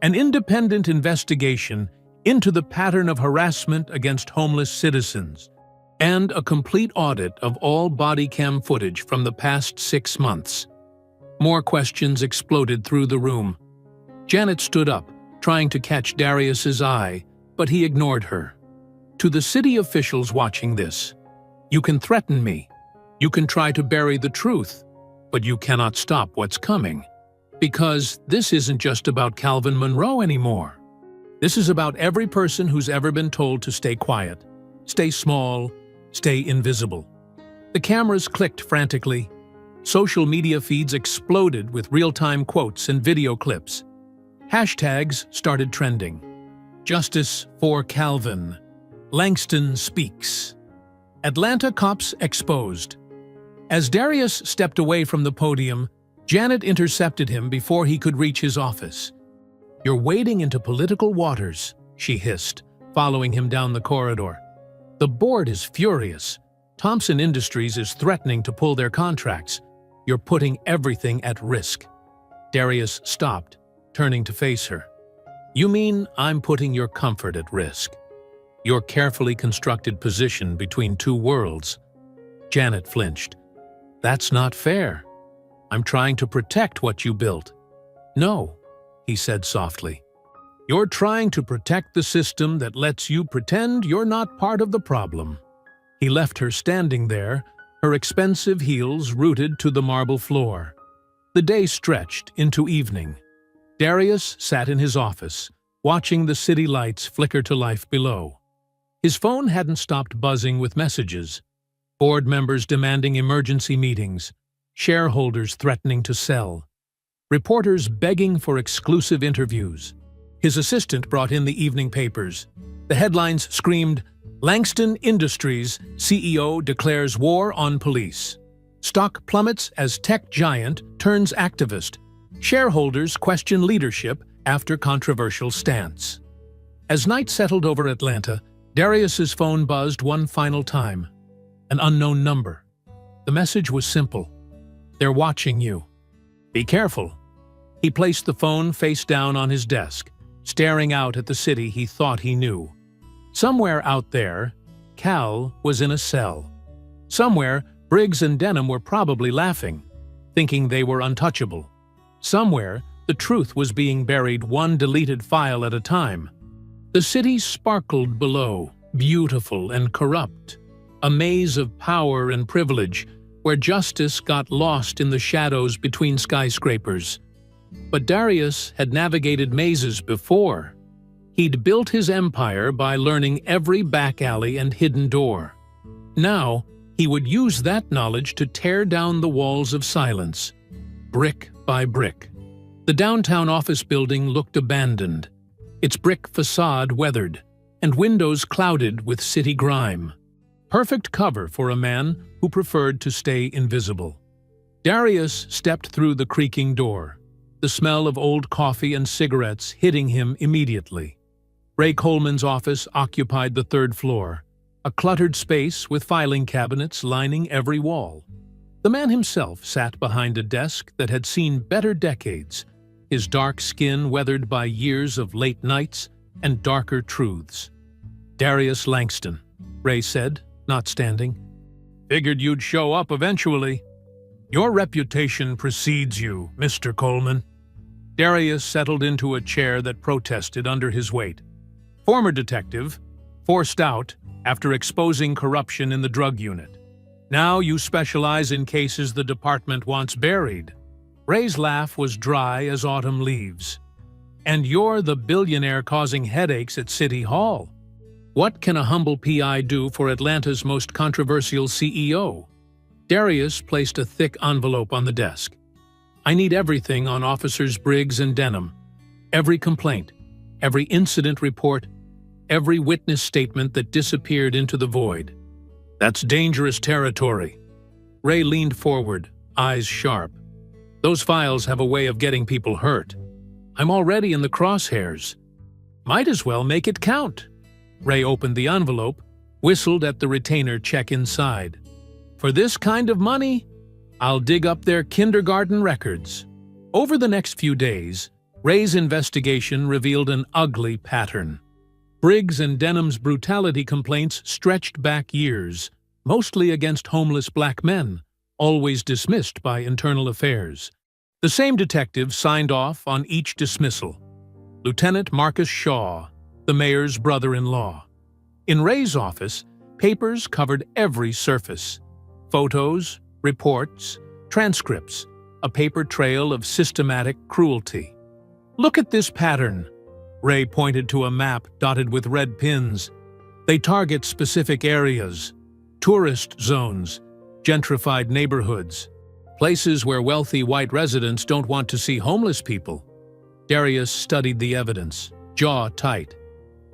An independent investigation into the pattern of harassment against homeless citizens. And a complete audit of all body cam footage from the past 6 months. More questions exploded through the room. Janet stood up, trying to catch Darius's eye, but he ignored her. To the city officials watching this, you can threaten me. You can try to bury the truth, but you cannot stop what's coming. Because this isn't just about Calvin Monroe anymore. This is about every person who's ever been told to stay quiet, stay small, stay invisible. The cameras clicked frantically. Social media feeds exploded with real-time quotes and video clips. Hashtags started trending. Justice for Calvin. Langston speaks. Atlanta cops exposed. As Darius stepped away from the podium, Janet intercepted him before he could reach his office. You're wading into political waters, she hissed, following him down the corridor. The board is furious. Thompson Industries is threatening to pull their contracts. You're putting everything at risk. Darius stopped, turning to face her. You mean I'm putting your comfort at risk? Your carefully constructed position between 2 worlds. Janet flinched. That's not fair. I'm trying to protect what you built. No, he said softly. You're trying to protect the system that lets you pretend you're not part of the problem. He left her standing there, her expensive heels rooted to the marble floor. The day stretched into evening. Darius sat in his office, watching the city lights flicker to life below. His phone hadn't stopped buzzing with messages. Board members demanding emergency meetings, shareholders threatening to sell, reporters begging for exclusive interviews. His assistant brought in the evening papers. The headlines screamed, Langston Industries CEO declares war on police. Stock plummets as tech giant turns activist. Shareholders question leadership after controversial stance. As night settled over Atlanta, Darius's phone buzzed one final time. An unknown number. The message was simple. They're watching you. Be careful. He placed the phone face down on his desk, staring out at the city he thought he knew. Somewhere out there, Cal was in a cell. Somewhere, Briggs and Denham were probably laughing, thinking they were untouchable. Somewhere, The truth was being buried one deleted file at a time. The city sparkled below, beautiful and corrupt, a maze of power and privilege where justice got lost in the shadows between skyscrapers. But Darius had navigated mazes before. He'd built his empire by learning every back alley and hidden door. Now, he would use that knowledge to tear down the walls of silence, brick by brick. The downtown office building looked abandoned, its brick facade weathered, and windows clouded with city grime. Perfect cover for a man who preferred to stay invisible. Darius stepped through the creaking door, the smell of old coffee and cigarettes hitting him immediately. Ray Coleman's office occupied the third floor, a cluttered space with filing cabinets lining every wall. The man himself sat behind a desk that had seen better decades, his dark skin weathered by years of late nights and darker truths. "Darius Langston," Ray said, not standing. "Figured you'd show up eventually. Your reputation precedes you, Mr. Coleman." Darius settled into a chair that protested under his weight. Former detective, forced out after exposing corruption in the drug unit. Now you specialize in cases the department wants buried. Ray's laugh was dry as autumn leaves. "And you're the billionaire causing headaches at City Hall. What can a humble PI do for Atlanta's most controversial CEO?" Darius placed a thick envelope on the desk. "I need everything on Officers Briggs and Denham. Every complaint, every incident report, every witness statement that disappeared into the void." "That's dangerous territory." Ray leaned forward, eyes sharp. "Those files have a way of getting people hurt. I'm already in the crosshairs. Might as well make it count." Ray opened the envelope, whistled at the retainer check inside. "For this kind of money, I'll dig up their kindergarten records." Over the next few days, Ray's investigation revealed an ugly pattern. Briggs and Denham's brutality complaints stretched back years, mostly against homeless black men, always dismissed by Internal Affairs. The same detective signed off on each dismissal. Lieutenant Marcus Shaw, the mayor's brother-in-law. In Ray's office, papers covered every surface. Photos, reports, transcripts, a paper trail of systematic cruelty. "Look at this pattern." Ray pointed to a map dotted with red pins. "They target specific areas, tourist zones, gentrified neighborhoods, places where wealthy white residents don't want to see homeless people." Darius studied the evidence, jaw tight.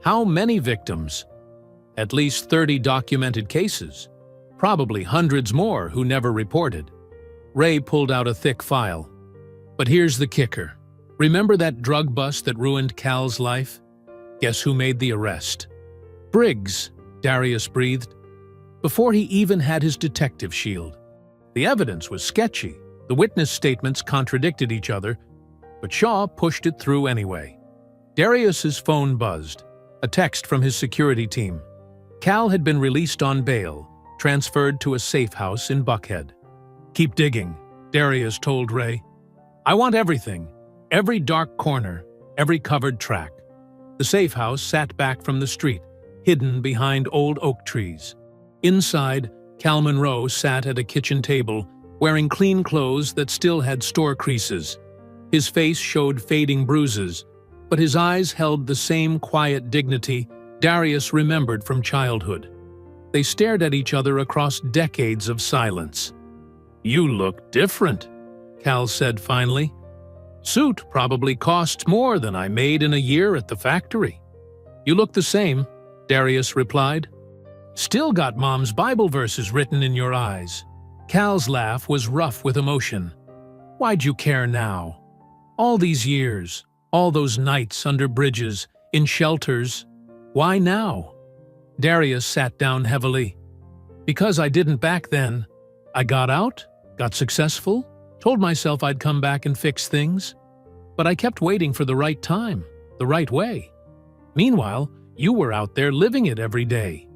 How many victims? At least 30 documented cases. Probably hundreds more who never reported. Ray pulled out a thick file. "But here's the kicker. Remember that drug bust that ruined Cal's life? Guess who made the arrest?" "Briggs," Darius breathed, before he even had his detective shield. The evidence was sketchy, the witness statements contradicted each other, but Shaw pushed it through anyway. Darius's phone buzzed, a text from his security team. Cal had been released on bail, transferred to a safe house in Buckhead. "Keep digging," Darius told Ray. "I want everything, every dark corner, every covered track." The safe house sat back from the street, hidden behind old oak trees. Inside, Cal Monroe sat at a kitchen table, wearing clean clothes that still had store creases. His face showed fading bruises, but his eyes held the same quiet dignity Darius remembered from childhood. They stared at each other across decades of silence. "You look different," Cal said finally. "Suit probably costs more than I made in a year at the factory." "You look the same," Darius replied. "Still got Mom's Bible verses written in your eyes." Cal's laugh was rough with emotion. "Why'd you care now? All these years, all those nights under bridges, in shelters, why now?" Darius sat down heavily. "Because I didn't back then. I got out, got successful, told myself I'd come back and fix things. But I kept waiting for the right time, the right way. Meanwhile, you were out there living it every day."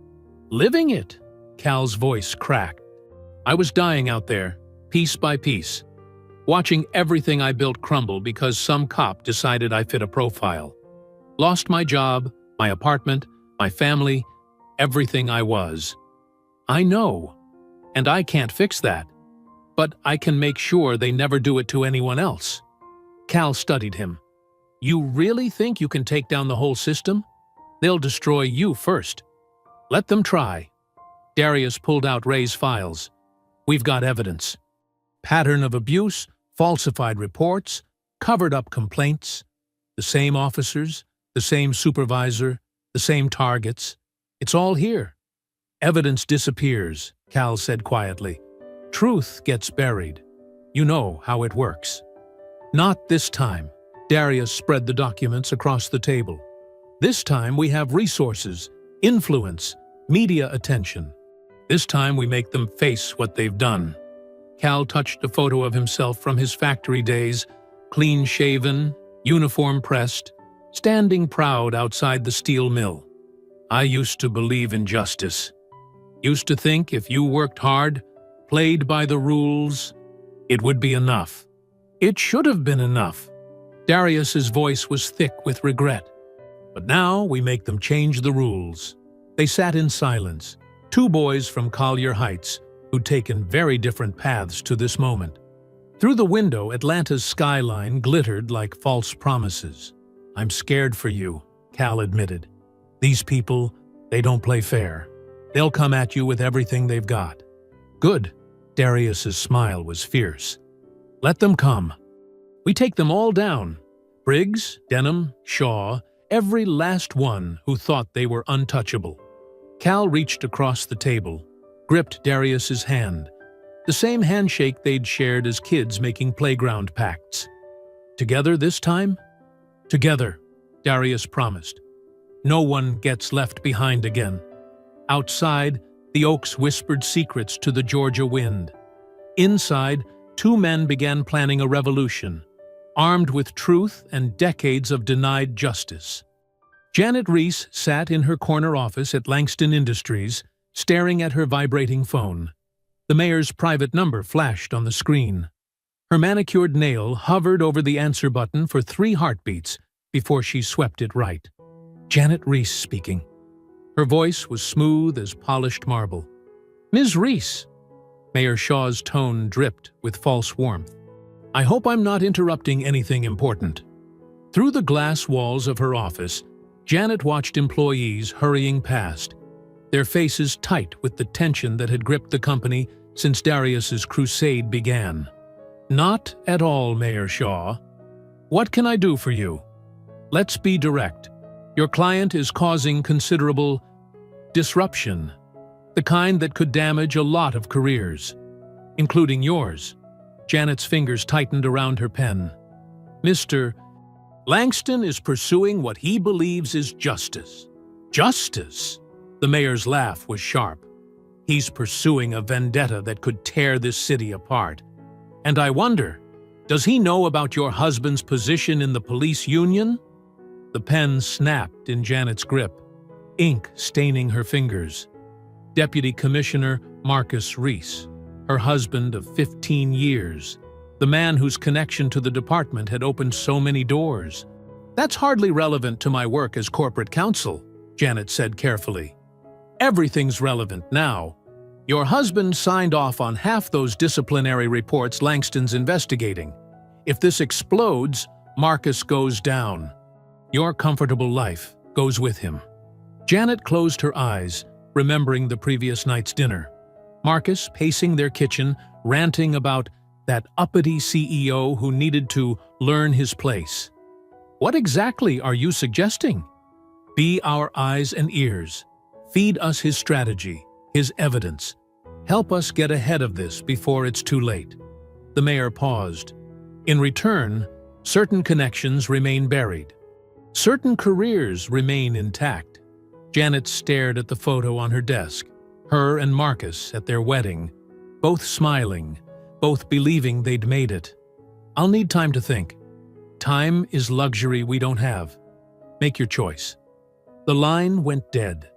"Living it?" Cal's voice cracked. "I was dying out there, piece by piece. Watching everything I built crumble because some cop decided I fit a profile. Lost my job, my apartment, my family, everything I was. I know, and I can't fix that. But I can make sure they never do it to anyone else. Cal studied him. You really think you can take down the whole system? They'll destroy you first. Let them try. Darius pulled out Ray's files. We've got evidence. Pattern of abuse, falsified reports, covered-up complaints. The same officers, the same supervisor, the same targets. It's all here. Evidence disappears, Cal said quietly. Truth gets buried. You know how it works. Not this time. Darius spread the documents across the table. This time we have resources, influence, media attention. This time we make them face what they've done. Cal touched a photo of himself from his factory days, clean-shaven, uniform pressed, standing proud outside the steel mill. I used to believe in justice. Used to think if you worked hard, played by the rules, it would be enough. It should have been enough. Darius's voice was thick with regret. But now we make them change the rules. They sat in silence, two boys from Collier Heights who'd taken very different paths to this moment. Through the window, Atlanta's skyline glittered like false promises. I'm scared for you, Cal admitted. These people, they don't play fair. They'll come at you with everything they've got. Good. Darius's smile was fierce. Let them come. We take them all down. Briggs, Denham, Shaw, every last one who thought they were untouchable. Cal reached across the table, gripped Darius's hand, the same handshake they'd shared as kids making playground pacts. Together this time? Together, Darius promised. No one gets left behind again. Outside, the oaks whispered secrets to the Georgia wind. Inside, two men began planning a revolution, armed with truth and decades of denied justice. Janet Reese sat in her corner office at Langston Industries, staring at her vibrating phone. The mayor's private number flashed on the screen. Her manicured nail hovered over the answer button for 3 heartbeats before she swept it right. Janet Reese speaking. Her voice was smooth as polished marble. Ms. Reese. Mayor Shaw's tone dripped with false warmth. I hope I'm not interrupting anything important. Through the glass walls of her office, Janet watched employees hurrying past, their faces tight with the tension that had gripped the company since Darius's crusade began. Not at all, Mayor Shaw. What can I do for you? Let's be direct. Your client is causing considerable disruption, the kind that could damage a lot of careers, including yours. Janet's fingers tightened around her pen. Mr. Langston is pursuing what he believes is justice. Justice? The mayor's laugh was sharp. He's pursuing a vendetta that could tear this city apart. And I wonder, does he know about your husband's position in the police union? The pen snapped in Janet's grip, ink staining her fingers. Deputy Commissioner Marcus Reese, her husband of 15 years, the man whose connection to the department had opened so many doors. That's hardly relevant to my work as corporate counsel, Janet said carefully. Everything's relevant now. Your husband signed off on half those disciplinary reports Langston's investigating. If this explodes, Marcus goes down. Your comfortable life goes with him. Janet closed her eyes, remembering the previous night's dinner. Marcus pacing their kitchen, ranting about that uppity CEO who needed to learn his place. What exactly are you suggesting? Be our eyes and ears. Feed us his strategy, his evidence. Help us get ahead of this before it's too late. The mayor paused. In return, certain connections remain buried. Certain careers remain intact. Janet stared at the photo on her desk, her and Marcus at their wedding, both smiling, both believing they'd made it. I'll need time to think. Time is luxury we don't have. Make your choice. The line went dead.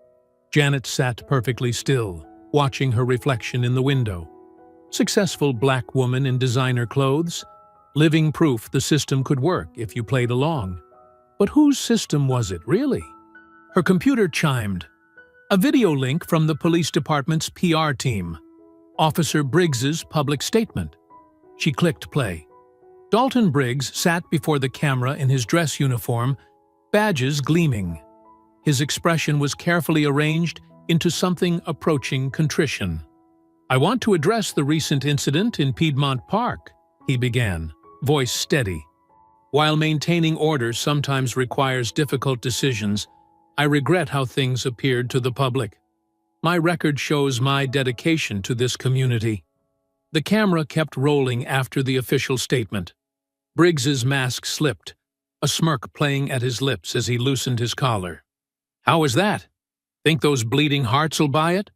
Janet sat perfectly still, watching her reflection in the window. Successful black woman in designer clothes, living proof the system could work if you played along. But whose system was it, really? Her computer chimed. A video link from the police department's PR team. Officer Briggs's public statement. She clicked play. Dalton Briggs sat before the camera in his dress uniform, badges gleaming. His expression was carefully arranged into something approaching contrition. "I want to address the recent incident in Piedmont Park," he began, voice steady. "While maintaining order sometimes requires difficult decisions, I regret how things appeared to the public. My record shows my dedication to this community." The camera kept rolling after the official statement. Briggs's mask slipped, a smirk playing at his lips as he loosened his collar. "How was that? Think those bleeding hearts'll buy it?"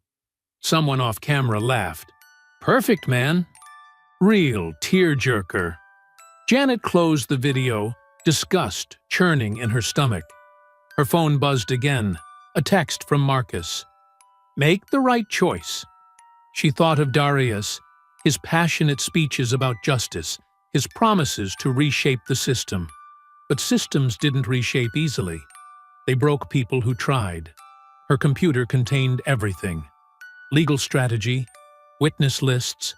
Someone off camera laughed. "Perfect, man." Real tearjerker. Janet closed the video, disgust churning in her stomach. Her phone buzzed again, a text from Marcus. "Make the right choice." She thought of Darius, his passionate speeches about justice, his promises to reshape the system. But systems didn't reshape easily. They broke people who tried. Her computer contained everything. Legal strategy, witness lists,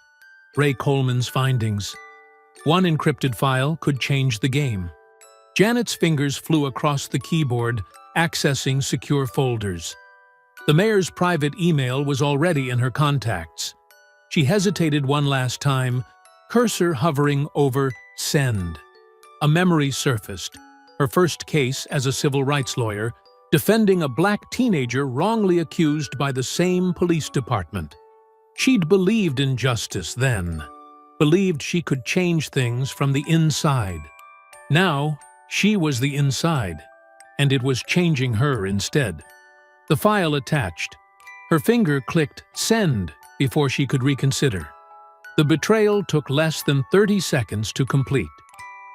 Ray Coleman's findings. One encrypted file could change the game. Janet's fingers flew across the keyboard, accessing secure folders. The mayor's private email was already in her contacts. She hesitated one last time, cursor hovering over Send. A memory surfaced, her first case as a civil rights lawyer, defending a black teenager wrongly accused by the same police department. She'd believed in justice then, believed she could change things from the inside. Now, she was the inside, and it was changing her instead. The file attached. Her finger clicked Send before she could reconsider. The betrayal took less than 30 seconds to complete.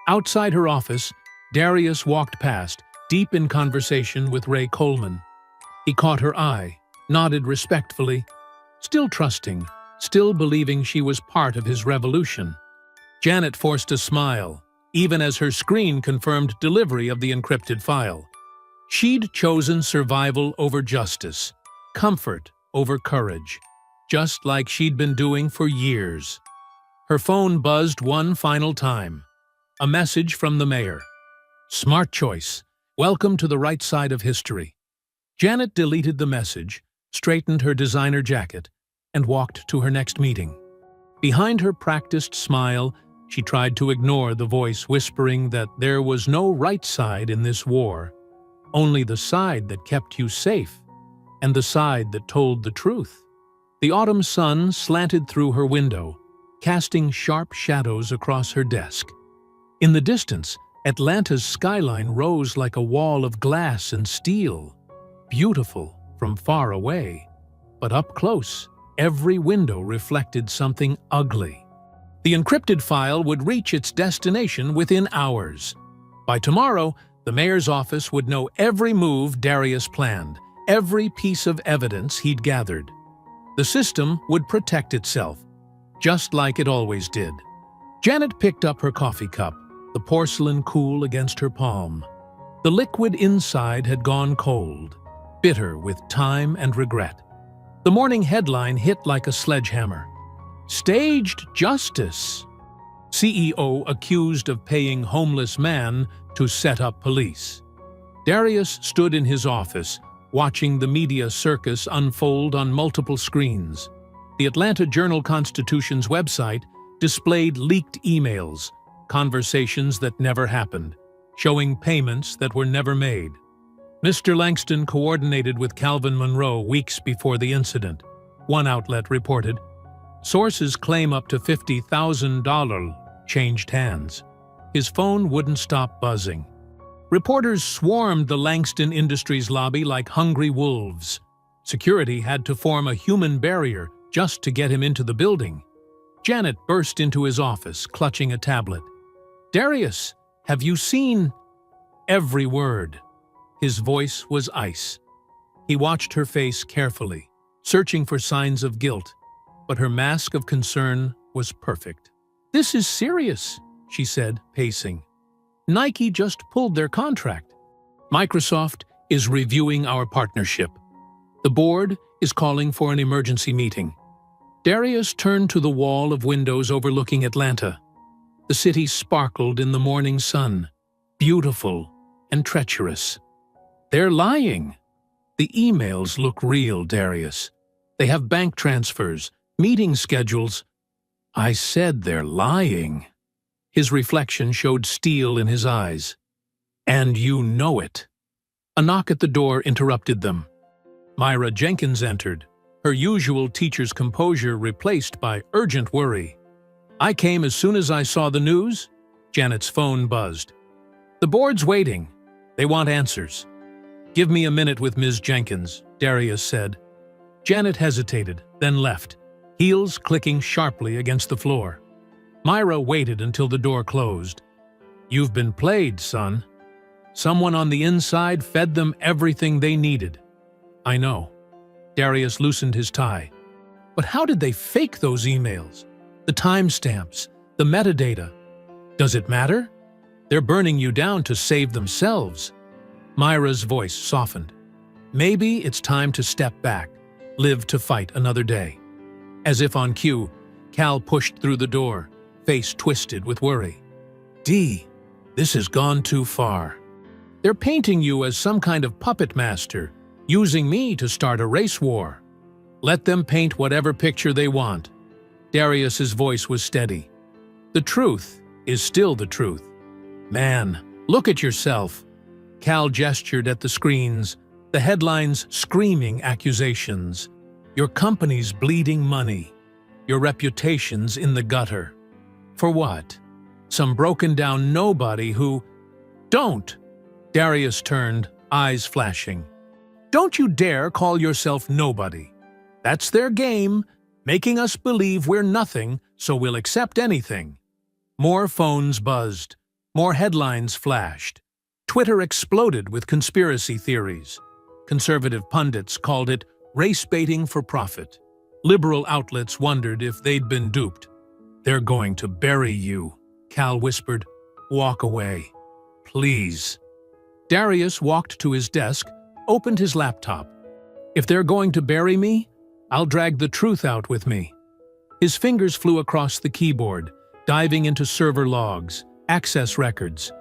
Outside her office, Darius walked past, deep in conversation with Ray Coleman. He caught her eye, nodded respectfully, still trusting, still believing she was part of his revolution. Janet forced a smile, even as her screen confirmed delivery of the encrypted file. She'd chosen survival over justice, comfort over courage, just like she'd been doing for years. Her phone buzzed one final time. A message from the mayor. "Smart choice. Welcome to the right side of history." Janet deleted the message, straightened her designer jacket, and walked to her next meeting. Behind her practiced smile, she tried to ignore the voice whispering that there was no right side in this war, only the side that kept you safe, and the side that told the truth. The autumn sun slanted through her window, casting sharp shadows across her desk. In the distance, Atlanta's skyline rose like a wall of glass and steel, beautiful from far away. But up close, every window reflected something ugly. The encrypted file would reach its destination within hours. By tomorrow, the mayor's office would know every move Darius planned, every piece of evidence he'd gathered. The system would protect itself, just like it always did. Janet picked up her coffee cup, the porcelain cool against her palm. The liquid inside had gone cold, bitter with time and regret. The morning headline hit like a sledgehammer. Staged justice. CEO accused of paying homeless man to set up police. Darius stood in his office, watching the media circus unfold on multiple screens. The Atlanta Journal-Constitution's website displayed leaked emails, conversations that never happened, showing payments that were never made. Mr. Langston coordinated with Calvin Monroe weeks before the incident, one outlet reported. Sources claim up to $50,000 changed hands. His phone wouldn't stop buzzing. Reporters swarmed the Langston Industries lobby like hungry wolves. Security had to form a human barrier just to get him into the building. Janet burst into his office, clutching a tablet. "Darius, have you seen?" Every word. His voice was ice. He watched her face carefully, searching for signs of guilt, but her mask of concern was perfect. "This is serious," she said, pacing. Nike just pulled their contract. Microsoft is reviewing our partnership. The board is calling for an emergency meeting. Darius turned to the wall of windows overlooking Atlanta. The city sparkled in the morning sun, beautiful and treacherous. They're lying. The emails look real, Darius. They have bank transfers, meeting schedules. I said they're lying. His reflection showed steel in his eyes. And you know it. A knock at the door interrupted them. Myra Jenkins entered, her usual teacher's composure replaced by urgent worry. I came as soon as I saw the news. Janet's phone buzzed. The board's waiting. They want answers. Give me a minute with Ms. Jenkins, Darius said. Janet hesitated, then left, heels clicking sharply against the floor. Myra waited until the door closed. You've been played, son. Someone on the inside fed them everything they needed. I know. Darius loosened his tie. But how did they fake those emails? The timestamps, the metadata. Does it matter? They're burning you down to save themselves. Myra's voice softened. Maybe it's time to step back, live to fight another day. As if on cue, Cal pushed through the door, face twisted with worry. Dee, this has gone too far. They're painting you as some kind of puppet master, using me to start a race war. Let them paint whatever picture they want. Darius's voice was steady. The truth is still the truth. Man, look at yourself. Cal gestured at the screens, the headlines screaming accusations. Your company's bleeding money. Your reputation's in the gutter. For what? Some broken-down nobody who… Don't! Darius turned, eyes flashing. Don't you dare call yourself nobody. That's their game, making us believe we're nothing, so we'll accept anything. More phones buzzed. More headlines flashed. Twitter exploded with conspiracy theories. Conservative pundits called it race-baiting for profit. Liberal outlets wondered if they'd been duped. They're going to bury you, Cal whispered. Walk away. Please. Darius walked to his desk, opened his laptop. If they're going to bury me, I'll drag the truth out with me. His fingers flew across the keyboard, diving into server logs, access records.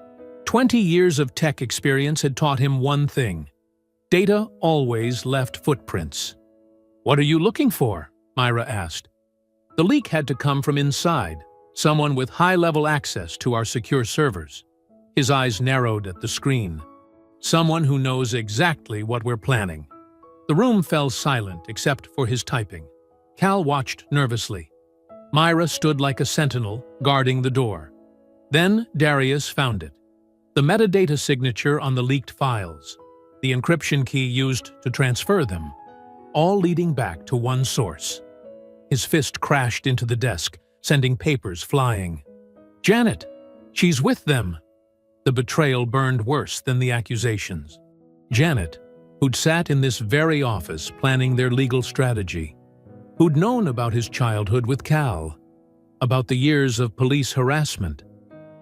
20 years of tech experience had taught him one thing. Data always left footprints. What are you looking for? Myra asked. The leak had to come from inside, someone with high-level access to our secure servers. His eyes narrowed at the screen. Someone who knows exactly what we're planning. The room fell silent except for his typing. Cal watched nervously. Myra stood like a sentinel, guarding the door. Then Darius found it. The metadata signature on the leaked files. The encryption key used to transfer them. All leading back to one source. His fist crashed into the desk, sending papers flying. Janet! She's with them! The betrayal burned worse than the accusations. Janet, who'd sat in this very office planning their legal strategy, who'd known about his childhood with Cal, about the years of police harassment,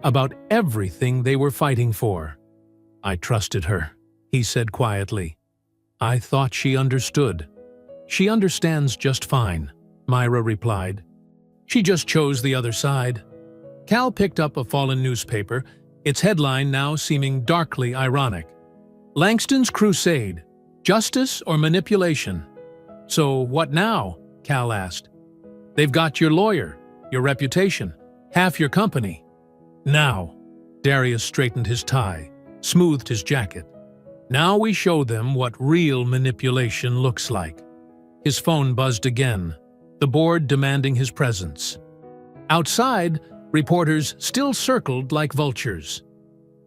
about everything they were fighting for. I trusted her, he said quietly. I thought she understood. She understands just fine, Myra replied. She just chose the other side. Cal picked up a fallen newspaper, its headline now seeming darkly ironic. Langston's Crusade, Justice or Manipulation? So what now? Cal asked. They've got your lawyer, your reputation, half your company. Now, Darius straightened his tie, smoothed his jacket. Now we show them what real manipulation looks like. His phone buzzed again, the board demanding his presence. Outside, reporters still circled like vultures.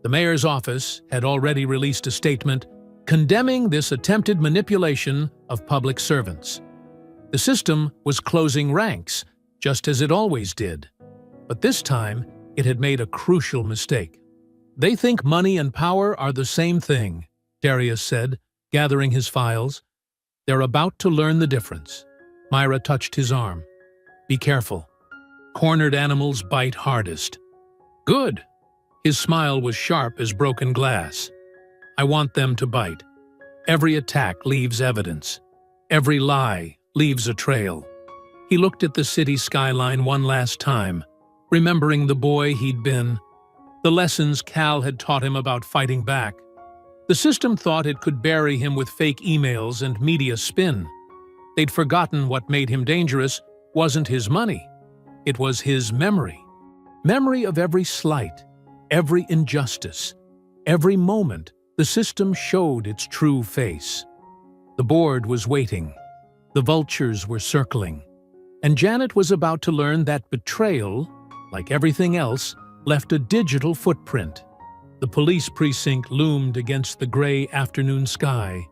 The mayor's office had already released a statement condemning this attempted manipulation of public servants. The system was closing ranks, just as it always did. But this time, it had made a crucial mistake. They think money and power are the same thing, Darius said, gathering his files. They're about to learn the difference. Myra touched his arm. Be careful. Cornered animals bite hardest. Good. His smile was sharp as broken glass. I want them to bite. Every attack leaves evidence. Every lie leaves a trail. He looked at the city skyline one last time, remembering the boy he'd been, the lessons Cal had taught him about fighting back. The system thought it could bury him with fake emails and media spin. They'd forgotten what made him dangerous wasn't his money. It was his memory. Memory of every slight, every injustice, every moment the system showed its true face. The board was waiting. The vultures were circling. And Janet was about to learn that betrayal, like everything else, left a digital footprint. The police precinct loomed against the gray afternoon sky,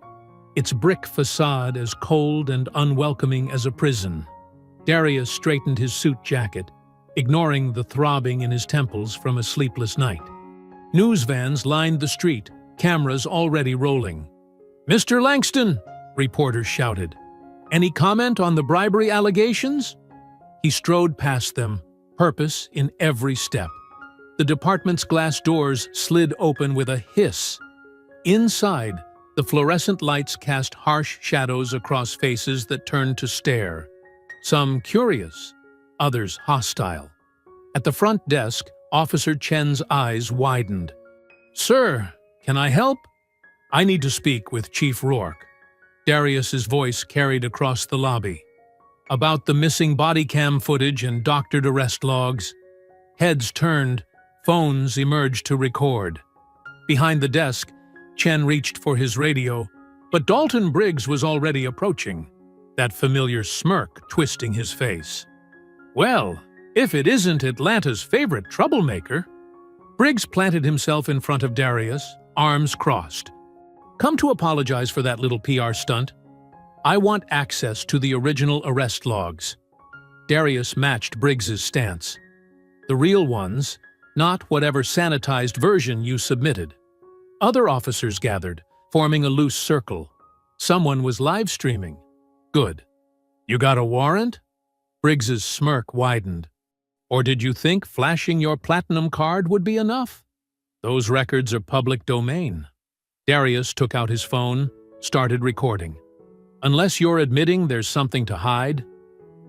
its brick facade as cold and unwelcoming as a prison. Darius straightened his suit jacket, ignoring the throbbing in his temples from a sleepless night. News vans lined the street, cameras already rolling. "Mr. Langston," reporters shouted. "Any comment on the bribery allegations?" He strode past them, purpose in every step. The department's glass doors slid open with a hiss. Inside, the fluorescent lights cast harsh shadows across faces that turned to stare. Some curious, others hostile. At the front desk, Officer Chen's eyes widened. "Sir, can I help?" "I need to speak with Chief Rourke." Darius's voice carried across the lobby. "About the missing body cam footage and doctored arrest logs." Heads turned, phones emerged to record. Behind the desk, Chen reached for his radio, but Dalton Briggs was already approaching, that familiar smirk twisting his face. "Well, if it isn't Atlanta's favorite troublemaker." Briggs planted himself in front of Darius, arms crossed. "Come to apologize for that little PR stunt. I want access to the original arrest logs." Darius matched Briggs's stance. "The real ones, not whatever sanitized version you submitted." Other officers gathered, forming a loose circle. Someone was live streaming. "Good. You got a warrant?" Briggs's smirk widened. "Or did you think flashing your platinum card would be enough? Those records are public domain." Darius took out his phone, started recording. "Unless you're admitting there's something to hide."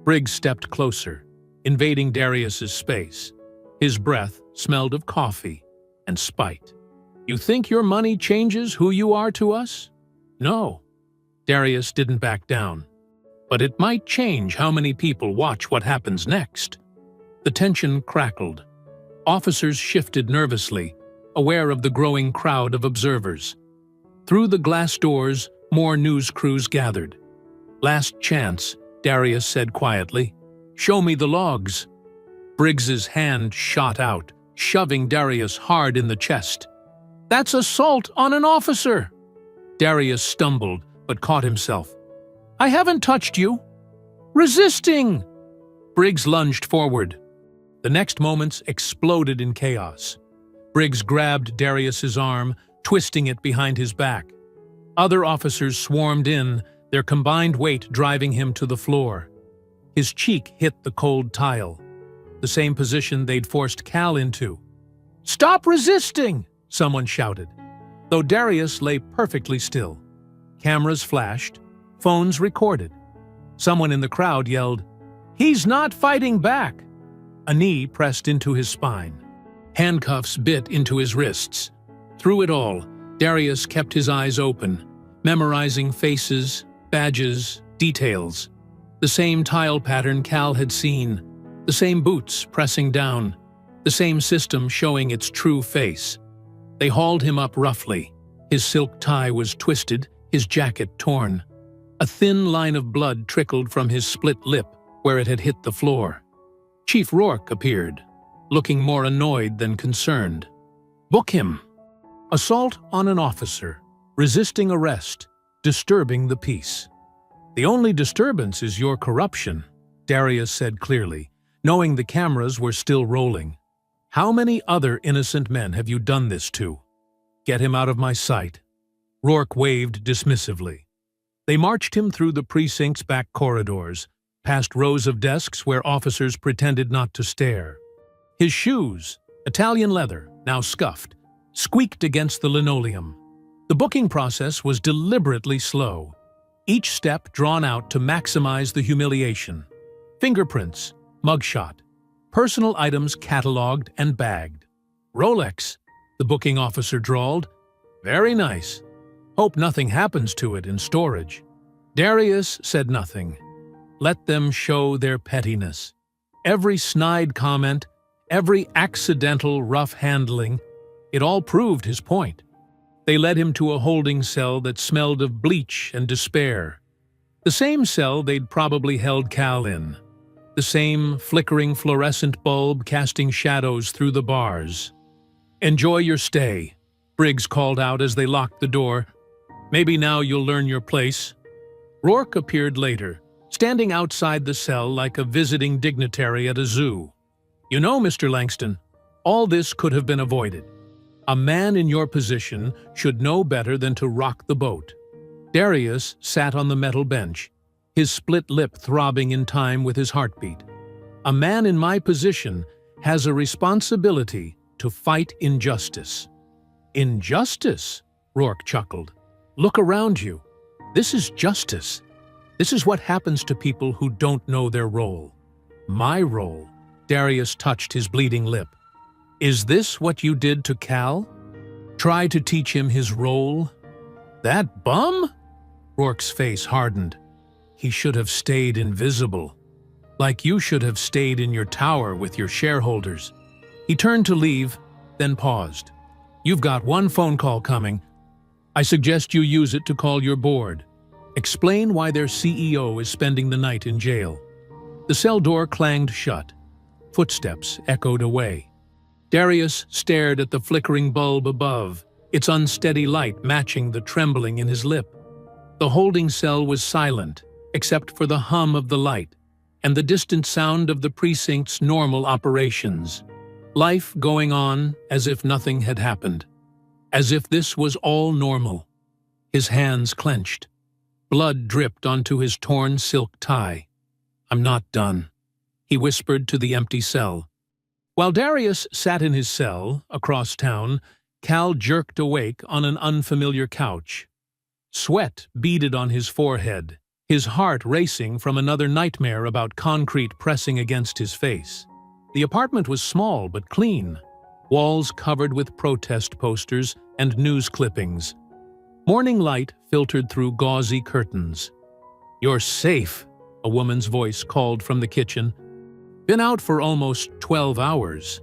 Briggs stepped closer, invading Darius's space. His breath smelled of coffee and spite. "You think your money changes who you are to us?" "No." Darius didn't back down. "But it might change how many people watch what happens next." The tension crackled. Officers shifted nervously, aware of the growing crowd of observers. Through the glass doors, more news crews gathered. "Last chance," Darius said quietly. "Show me the logs." Briggs's hand shot out, shoving Darius hard in the chest. "That's assault on an officer!" Darius stumbled, but caught himself. "I haven't touched you." "Resisting!" Briggs lunged forward. The next moments exploded in chaos. Briggs grabbed Darius's arm, twisting it behind his back. Other officers swarmed in, their combined weight driving him to the floor. His cheek hit the cold tile, the same position they'd forced Cal into. "Stop resisting!" someone shouted, though Darius lay perfectly still. Cameras flashed, phones recorded. Someone in the crowd yelled, "He's not fighting back!" A knee pressed into his spine. Handcuffs bit into his wrists. Through it all, Darius kept his eyes open, memorizing faces, badges, details. The same tile pattern Cal had seen, the same boots pressing down, the same system showing its true face. They hauled him up roughly. His silk tie was twisted, his jacket torn. A thin line of blood trickled from his split lip where it had hit the floor. Chief Rourke appeared, looking more annoyed than concerned. "Book him." Assault on an officer, resisting arrest, disturbing the peace. "The only disturbance is your corruption," Darius said clearly, knowing the cameras were still rolling. "How many other innocent men have you done this to?" "Get him out of my sight." Rourke waved dismissively. They marched him through the precinct's back corridors, past rows of desks where officers pretended not to stare. His shoes, Italian leather, now scuffed, squeaked against the linoleum. The booking process was deliberately slow, each step drawn out to maximize the humiliation. Fingerprints, mugshot, personal items catalogued and bagged. Rolex, the booking officer drawled. Very nice. Hope nothing happens to it in storage. Darius said nothing. Let them show their pettiness. Every snide comment, every accidental rough handling, it all proved his point. They led him to a holding cell that smelled of bleach and despair. The same cell they'd probably held Cal in. The same flickering fluorescent bulb casting shadows through the bars. "Enjoy your stay," Briggs called out as they locked the door. "Maybe now you'll learn your place." Rourke appeared later, standing outside the cell like a visiting dignitary at a zoo. "You know, Mr. Langston, all this could have been avoided. A man in your position should know better than to rock the boat." Darius sat on the metal bench, his split lip throbbing in time with his heartbeat. "A man in my position has a responsibility to fight injustice." "Injustice?" Rourke chuckled. "Look around you. This is justice. This is what happens to people who don't know their role." "My role?" Darius touched his bleeding lip. "Is this what you did to Cal? Try to teach him his role? That bum?" Rourke's face hardened. "He should have stayed invisible. Like you should have stayed in your tower with your shareholders." He turned to leave, then paused. "You've got one phone call coming. I suggest you use it to call your board. Explain why their CEO is spending the night in jail." The cell door clanged shut. Footsteps echoed away. Darius stared at the flickering bulb above, its unsteady light matching the trembling in his lip. The holding cell was silent, except for the hum of the light and the distant sound of the precinct's normal operations. Life going on as if nothing had happened. As if this was all normal. His hands clenched. Blood dripped onto his torn silk tie. "I'm not done," he whispered to the empty cell. While Darius sat in his cell, across town, Cal jerked awake on an unfamiliar couch. Sweat beaded on his forehead, his heart racing from another nightmare about concrete pressing against his face. The apartment was small but clean, walls covered with protest posters and news clippings. Morning light filtered through gauzy curtains. "You're safe," a woman's voice called from the kitchen. "Been out for almost 12 hours.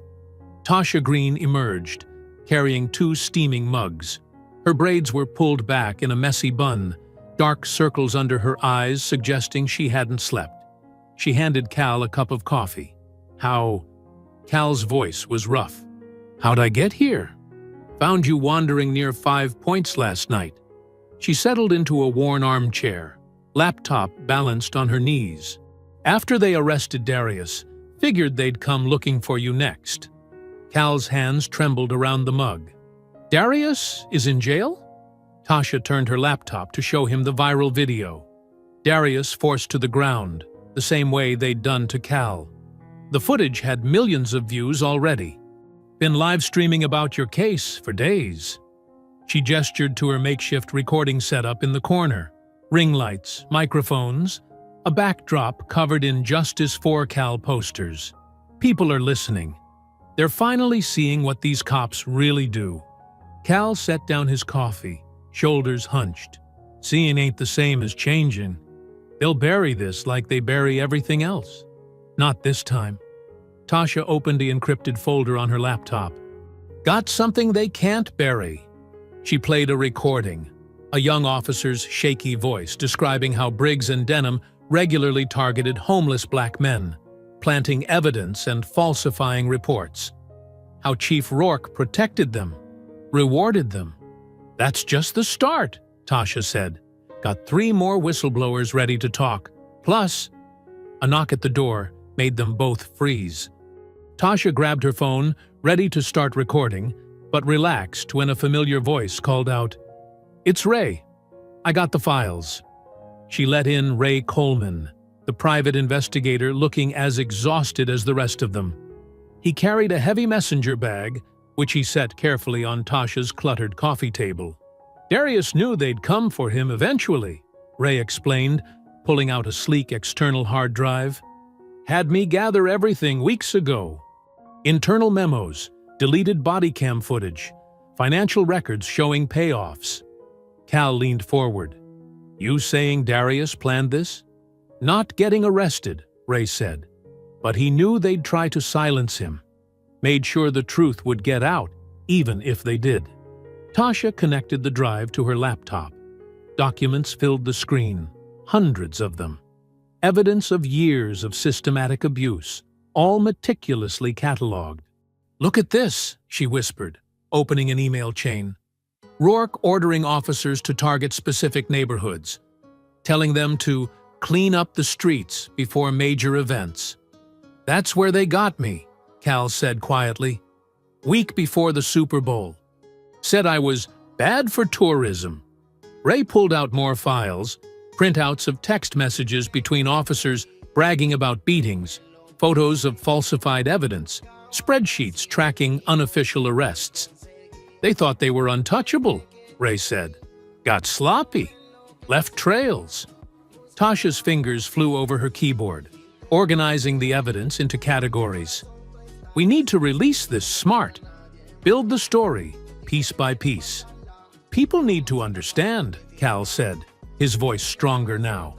Tasha Green emerged, carrying 2 steaming mugs. Her braids were pulled back in a messy bun, dark circles under her eyes suggesting she hadn't slept. She handed Cal a cup of coffee. "How?" Cal's voice was rough. "How'd I get here?" "Found you wandering near 5 Points last night." She settled into a worn armchair, laptop balanced on her knees. "After they arrested Darius, figured they'd come looking for you next." Cal's hands trembled around the mug. "Darius is in jail?" Tasha turned her laptop to show him the viral video. Darius forced to the ground, the same way they'd done to Cal. The footage had millions of views already. "Been live streaming about your case for days." She gestured to her makeshift recording setup in the corner. Ring lights, microphones, a backdrop covered in Justice for Cal posters. People are listening. They're finally seeing what these cops really do. Cal set down his coffee, shoulders hunched. Seeing ain't the same as changing. They'll bury this like they bury everything else. Not this time. Tasha opened the encrypted folder on her laptop. "Got something they can't bury." She played a recording, a young officer's shaky voice describing how Briggs and Denham regularly targeted homeless black men, planting evidence and falsifying reports. How Chief Rourke protected them, rewarded them. "That's just the start," Tasha said. "Got 3 more whistleblowers ready to talk. Plus," a knock at the door made them both freeze. Tasha grabbed her phone, ready to start recording, but relaxed when a familiar voice called out, "It's Ray. I got the files." She let in Ray Coleman, the private investigator looking as exhausted as the rest of them. He carried a heavy messenger bag, which he set carefully on Tasha's cluttered coffee table. Darius knew they'd come for him eventually, Ray explained, pulling out a sleek external hard drive. Had me gather everything weeks ago. Internal memos, deleted body cam footage, financial records showing payoffs. Cal leaned forward. You saying Darius planned this? Not getting arrested, Ray said. But he knew they'd try to silence him. Made sure the truth would get out, even if they did. Tasha connected the drive to her laptop. Documents filled the screen, hundreds of them. Evidence of years of systematic abuse, all meticulously catalogued. Look at this, she whispered, opening an email chain. Rourke ordering officers to target specific neighborhoods, telling them to clean up the streets before major events. That's where they got me, Cal said quietly. Week before the Super Bowl. Said I was bad for tourism. Ray pulled out more files, printouts of text messages between officers bragging about beatings, photos of falsified evidence, spreadsheets tracking unofficial arrests. They thought they were untouchable, Ray said. Got sloppy. Left trails. Tasha's fingers flew over her keyboard, organizing the evidence into categories. We need to release this smart. Build the story, piece by piece. People need to understand, Cal said, his voice stronger now.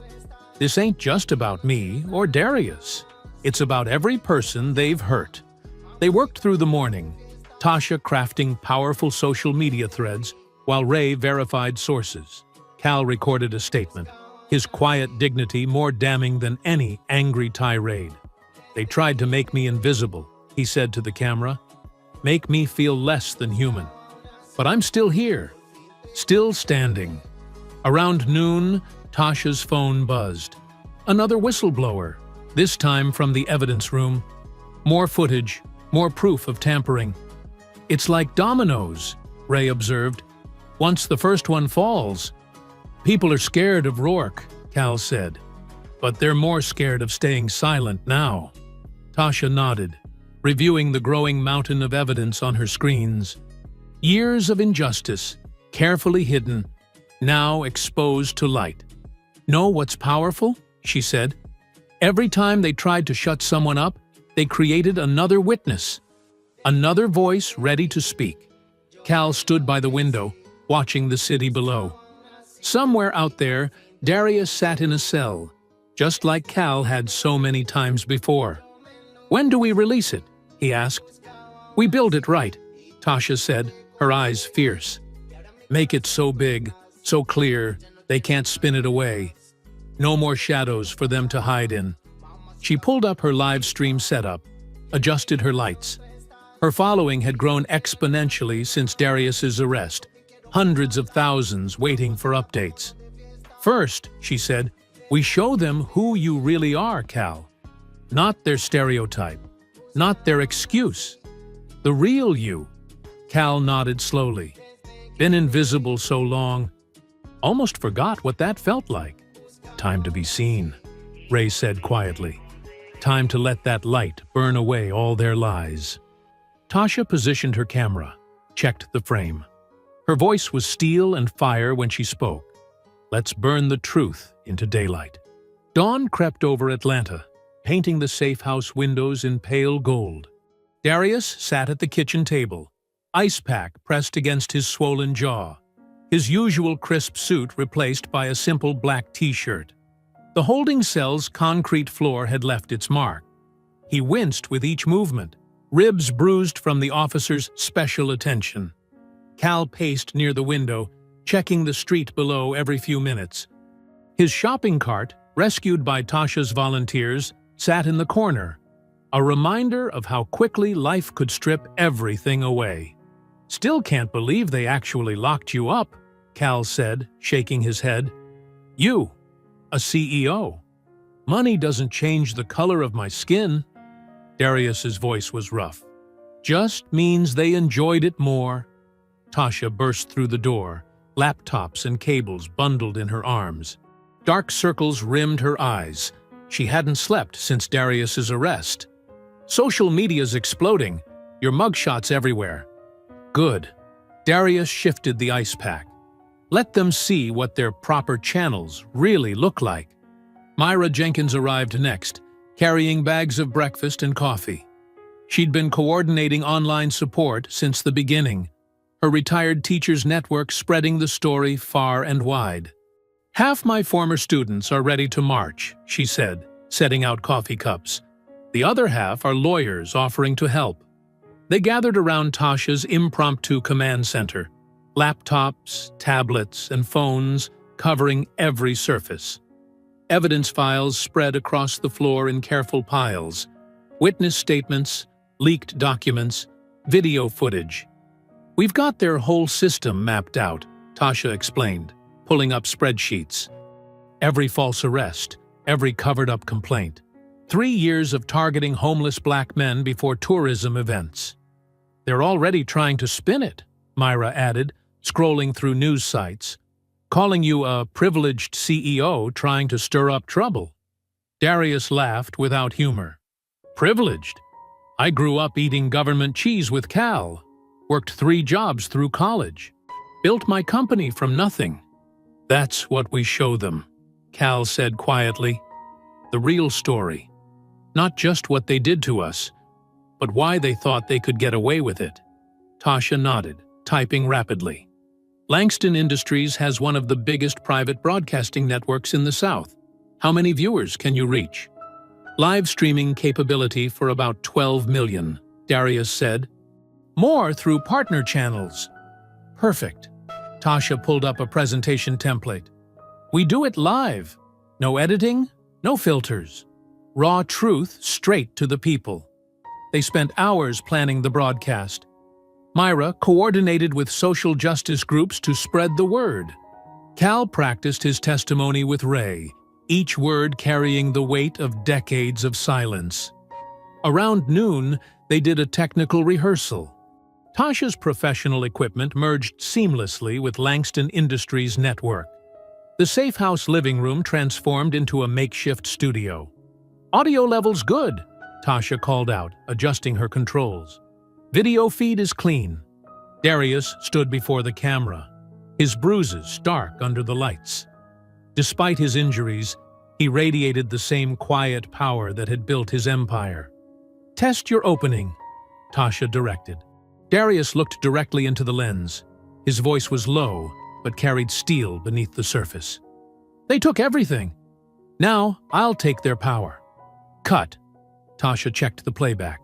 This ain't just about me or Darius. It's about every person they've hurt. They worked through the morning, Tasha crafting powerful social media threads while Ray verified sources. Cal recorded a statement, his quiet dignity more damning than any angry tirade. They tried to make me invisible, he said to the camera. Make me feel less than human. But I'm still here, still standing. Around noon, Tasha's phone buzzed. Another whistleblower, this time from the evidence room. More footage, more proof of tampering. It's like dominoes, Ray observed. Once the first one falls, people are scared of Rourke, Cal said. But they're more scared of staying silent now. Tasha nodded, reviewing the growing mountain of evidence on her screens. Years of injustice, carefully hidden, now exposed to light. Know what's powerful? She said. Every time they tried to shut someone up, they created another witness, another voice ready to speak. Cal stood by the window, watching the city below. Somewhere out there, Darius sat in a cell, just like Cal had so many times before. When do we release it? He asked. We build it right, Tasha said, her eyes fierce. Make it so big, so clear, they can't spin it away. No more shadows for them to hide in. She pulled up her live stream setup, adjusted her lights. Her following had grown exponentially since Darius's arrest, hundreds of thousands waiting for updates. First, she said, we show them who you really are, Cal. Not their stereotype, not their excuse. The real you. Cal nodded slowly. Been invisible so long, almost forgot what that felt like. Time to be seen, Ray said quietly. Time to let that light burn away all their lies. Tasha positioned her camera, checked the frame. Her voice was steel and fire when she spoke. Let's burn the truth into daylight. Dawn crept over Atlanta, painting the safe house windows in pale gold. Darius sat at the kitchen table, ice pack pressed against his swollen jaw, his usual crisp suit replaced by a simple black t-shirt. The holding cell's concrete floor had left its mark. He winced with each movement, ribs bruised from the officer's special attention. Cal paced near the window, checking the street below every few minutes. His shopping cart, rescued by Tasha's volunteers, sat in the corner, a reminder of how quickly life could strip everything away. Still can't believe they actually locked you up, Cal said, shaking his head. You, a CEO. Money doesn't change the color of my skin. Darius's voice was rough. Just means they enjoyed it more. Tasha burst through the door, laptops and cables bundled in her arms. Dark circles rimmed her eyes. She hadn't slept since Darius's arrest. Social media's exploding. Your mugshots everywhere. Good. Darius shifted the ice pack. Let them see what their proper channels really look like. Myra Jenkins arrived next, carrying bags of breakfast and coffee. She'd been coordinating online support since the beginning, her retired teachers' network spreading the story far and wide. "Half my former students are ready to march," she said, setting out coffee cups. "The other half are lawyers offering to help." They gathered around Tasha's impromptu command center, laptops, tablets, and phones covering every surface. Evidence files spread across the floor in careful piles, witness statements, leaked documents, video footage. "We've got their whole system mapped out," Tasha explained, pulling up spreadsheets. Every false arrest, every covered-up complaint. 3 years of targeting homeless black men before tourism events. "They're already trying to spin it," Myra added, scrolling through news sites. "Calling you a privileged CEO trying to stir up trouble." Darius laughed without humor. "Privileged? I grew up eating government cheese with Cal, worked 3 jobs through college, built my company from nothing." "That's what we show them," Cal said quietly. "The real story. Not just what they did to us, but why they thought they could get away with it." Tasha nodded, typing rapidly. "Langston Industries has one of the biggest private broadcasting networks in the South. How many viewers can you reach?" "Live streaming capability for about 12 million, Darius said. "More through partner channels." "Perfect." Tasha pulled up a presentation template. "We do it live. No editing, no filters. Raw truth straight to the people." They spent hours planning the broadcast. Myra coordinated with social justice groups to spread the word. Cal practiced his testimony with Ray, each word carrying the weight of decades of silence. Around noon, they did a technical rehearsal. Tasha's professional equipment merged seamlessly with Langston Industries' network. The Safe House living room transformed into a makeshift studio. "Audio level's good," Tasha called out, adjusting her controls. "Video feed is clean." Darius stood before the camera, his bruises stark under the lights. Despite his injuries, he radiated the same quiet power that had built his empire. "Test your opening," Tasha directed. Darius looked directly into the lens. His voice was low, but carried steel beneath the surface. "They took everything. Now I'll take their power." "Cut." Tasha checked the playback.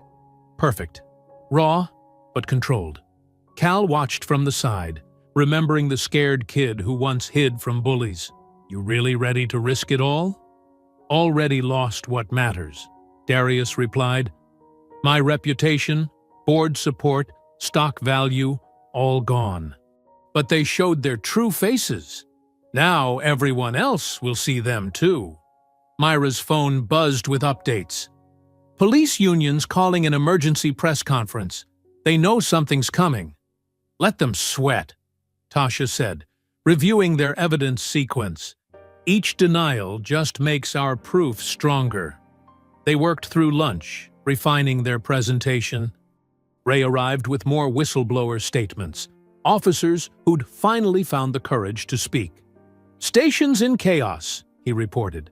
"Perfect. Raw, but controlled." Cal watched from the side, remembering the scared kid who once hid from bullies. "You really ready to risk it all?" "Already lost what matters," Darius replied. "My reputation, board support, stock value, all gone. But they showed their true faces. Now everyone else will see them too." Myra's phone buzzed with updates. "Police unions calling an emergency press conference. They know something's coming." "Let them sweat," Tasha said, reviewing their evidence sequence. "Each denial just makes our proof stronger." They worked through lunch, refining their presentation. Ray arrived with more whistleblower statements, officers who'd finally found the courage to speak. "Stations in chaos," he reported.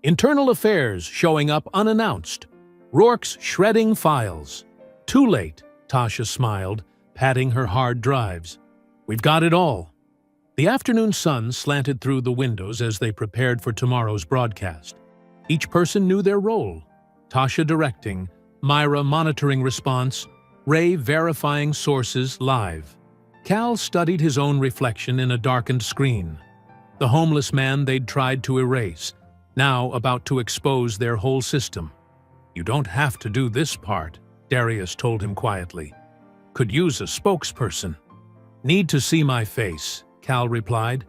"Internal affairs showing up unannounced. Rourke's shredding files." "Too late," Tasha smiled, patting her hard drives. "We've got it all." The afternoon sun slanted through the windows as they prepared for tomorrow's broadcast. Each person knew their role. Tasha directing, Myra monitoring response, Ray verifying sources live. Cal studied his own reflection in a darkened screen. The homeless man they'd tried to erase, now about to expose their whole system. "You don't have to do this part," Darius told him quietly. "Could use a spokesperson." "Need to see my face," Cal replied.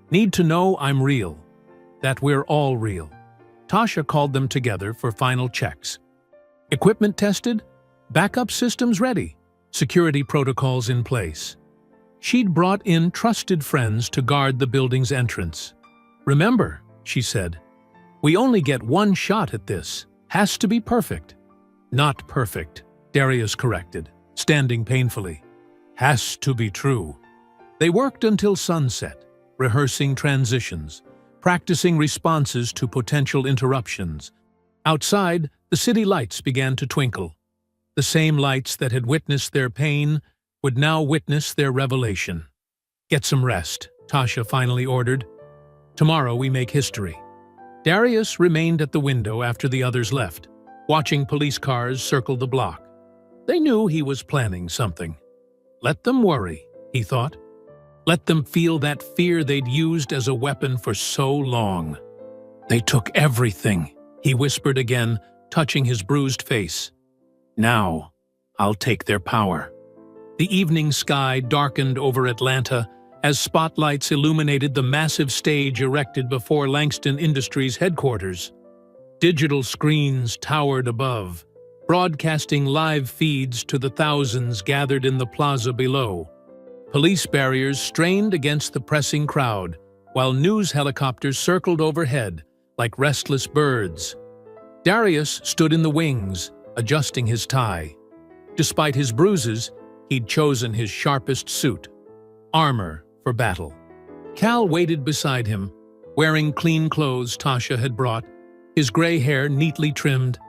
"Need to know I'm real. That we're all real." Tasha called them together for final checks. Equipment tested, backup systems ready, security protocols in place. She'd brought in trusted friends to guard the building's entrance. "Remember," she said, "we only get one shot at this. Has to be perfect." Not perfect, Darius corrected, standing painfully. Has to be true. They worked until sunset, rehearsing transitions, practicing responses to potential interruptions. Outside, the city lights began to twinkle. The same lights that had witnessed their pain would now witness their revelation. Get some rest, Tasha finally ordered. Tomorrow we make history. Darius remained at the window after the others left, watching police cars circle the block. They knew he was planning something. Let them worry, he thought. Let them feel that fear they'd used as a weapon for so long. They took everything, he whispered again, touching his bruised face. Now, I'll take their power. The evening sky darkened over Atlanta as spotlights illuminated the massive stage erected before Langston Industries headquarters. Digital screens towered above, broadcasting live feeds to the thousands gathered in the plaza below. Police barriers strained against the pressing crowd, while news helicopters circled overhead like restless birds. Darius stood in the wings, adjusting his tie. Despite his bruises, he'd chosen his sharpest suit, armor for battle. Cal waited beside him, wearing clean clothes Tasha had brought, his gray hair neatly trimmed.